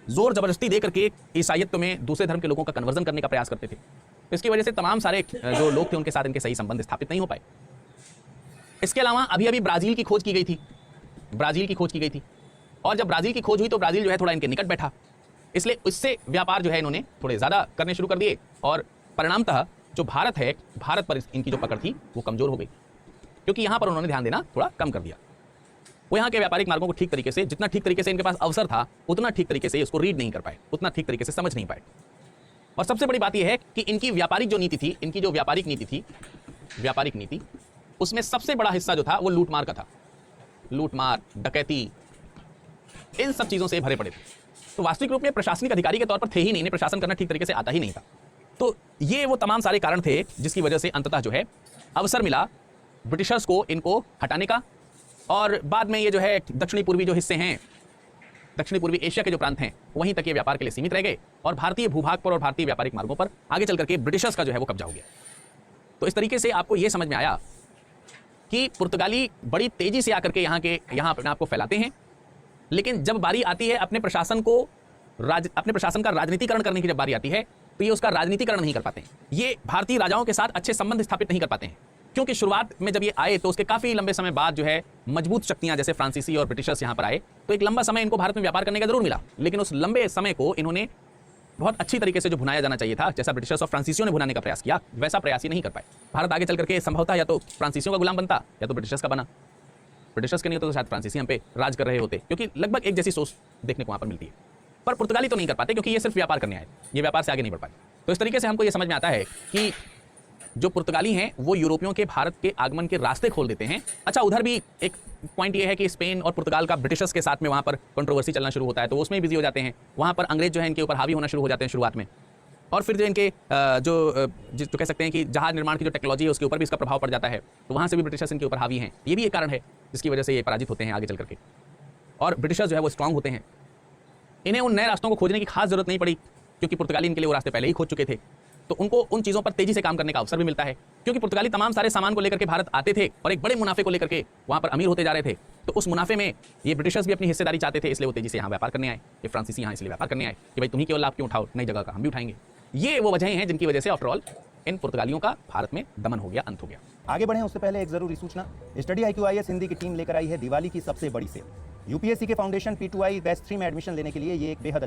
जोर जबरदस्ती दे करके ईसाईयत में दूसरे धर्म के लोगों का कन्वर्जन करने का प्रयास करते थे। तो इसकी वजह से तमाम सारे जो लोग थे उनके साथ इनके सही संबंध स्थापित नहीं हो पाए। इसके अलावा अभी अभी ब्राजील की खोज की गई थी, और जब ब्राजील की खोज हुई तो ब्राजील जो है थोड़ा इनके निकट बैठा, इसलिए इससे व्यापार जो है इन्होंने थोड़े ज़्यादा करने शुरू कर दिए, और परिणामतः जो भारत है, भारत पर इनकी जो पकड़ थी वो कमज़ोर हो गई, क्योंकि यहाँ पर उन्होंने ध्यान देना थोड़ा कम कर दिया। वो यहाँ के व्यापारिक मार्गों को ठीक तरीके से, जितना ठीक तरीके से इनके पास अवसर था उतना ठीक तरीके से उसको रीड नहीं कर पाए, उतना ठीक तरीके से समझ नहीं पाए। और सबसे बड़ी बात यह है कि इनकी व्यापारिक जो नीति थी, इनकी जो व्यापारिक नीति, उसमें सबसे बड़ा हिस्सा जो था वो लूटमार का था। लूटमार, डकैती, इन सब चीज़ों से भरे पड़े थे। तो वास्तविक रूप में प्रशासनिक अधिकारी के तौर पर थे ही नहीं, इन्हें प्रशासन करना ठीक तरीके से आता ही नहीं था। तो ये वो तमाम सारे कारण थे जिसकी वजह से अंततः जो है अवसर मिला ब्रिटिशर्स को इनको हटाने का, और बाद में ये जो है दक्षिणी पूर्वी जो हिस्से हैं, दक्षिणी पूर्वी एशिया के जो प्रांत हैं, वहीं तक ये व्यापार के लिए सीमित रह गए, और भारतीय भूभाग पर और भारतीय व्यापारिक मार्गों पर आगे चल करके ब्रिटिशर्स का जो है वो कब्जा हो गया। तो इस तरीके से आपको ये समझ में आया कि पुर्तगाली बड़ी तेजी से आकर के यहाँ अपने आप को फैलाते हैं, लेकिन जब बारी आती है अपने प्रशासन का राजनीतिकरण करने की जब बारी आती है तो ये उसका राजनीतिकरण नहीं कर पाते हैं। ये भारतीय राजाओं के साथ अच्छे संबंध स्थापित नहीं कर पाते हैं, क्योंकि शुरुआत में जब ये आए तो उसके काफी लंबे समय बाद जो है मजबूत शक्तियां जैसे फ्रांसीसी और ब्रिटिशर्स यहाँ पर आए, तो एक लंबा समय इनको भारत में व्यापार करने का जरूर मिला, लेकिन उस लंबे समय को इन्होंने बहुत अच्छी तरीके से जो भुनाया जाना चाहिए था, जैसा ब्रिटिशर्स और फ्रांसीसियों ने भुनाने का प्रयास किया, वैसा प्रयास ही नहीं कर पाए। भारत आगे चल करके संभवतः या तो फ्रांसीसियों का गुलाम बनता या तो ब्रिटिशर्स का बना। ब्रिटिशर्स के नहीं होते तो शायद फ्रांसीसी हम पे राज कर रहे होते, क्योंकि लगभग एक जैसी सोच देखने को वहाँ पर मिलती है। पर पुर्तगाली तो नहीं कर पाते, क्योंकि ये सिर्फ व्यापार करने आए, ये व्यापार से आगे नहीं बढ़ पाए। तो इस तरीके से हमको ये समझ में आता है कि जो पुर्तगाली हैं वो यूरोपियों के भारत के आगमन के रास्ते खोल देते हैं। अच्छा, उधर भी एक पॉइंट ये है कि स्पेन और पुर्तगाल का ब्रिटिशर्स के साथ में वहाँ पर कंट्रोवर्सी चलना शुरू होता है, तो उसमें बिजी हो जाते हैं। वहाँ पर अंग्रेज जो है इनके ऊपर हावी होना शुरू हो जाते हैं शुरुआत में, और फिर जो इनके जो कह सकते हैं कि जहाज निर्माण की जो टेक्नोलॉजी है उसके ऊपर भी इसका प्रभाव पड़ जाता है, तो वहाँ से भी ब्रिटिशर्स इनके ऊपर हावी हैं। ये भी एक कारण है जिसकी वजह से ये पराजित होते हैं आगे चल करके। और ब्रिटिशर्स जो है वो स्ट्रांग होते हैं, इन्हें उन नए रास्तों को खोजने की खास जरूरत नहीं पड़ी, क्योंकि पुर्तगाली इनके लिए वो रास्ते पहले ही खोज चुके थे। तो उनको उन चीज़ों पर तेजी से काम करने का अवसर भी मिलता है, क्योंकि पुर्तगाली तमाम सारे सामान को लेकर के भारत आते थे और एक बड़े मुनाफे को लेकर के वहाँ पर अमीर होते जा रहे थे। तो उस मुनाफे में ये ब्रिटिशर्स भी अपनी हिस्सेदारी चाहते थे, इसलिए वो तेजी से यहाँ व्यापार करने आए। ये फ्रांसीसी यहाँ इसलिए व्यापार करने आए कि भाई तुम ही केवल लाभ क्यों उठाओ, नई जगह का हम भी उठाएंगे। ये वो वजहें हैं जिनकी वजह से आफ्टरऑल इन पुर्तगालियों का भारत में दमन हो गया, अंत हो गया। आगे बढ़े उससे पहले एक जरूरी सूचना, स्टडी IQ IAS हिंदी की टीम लेकर आई है दिवाली की सबसे बड़ी सेल। यूपीएससी के फाउंडेशन P2I बैच 3 में एडमिशन लेने के लिए ये एक बेहद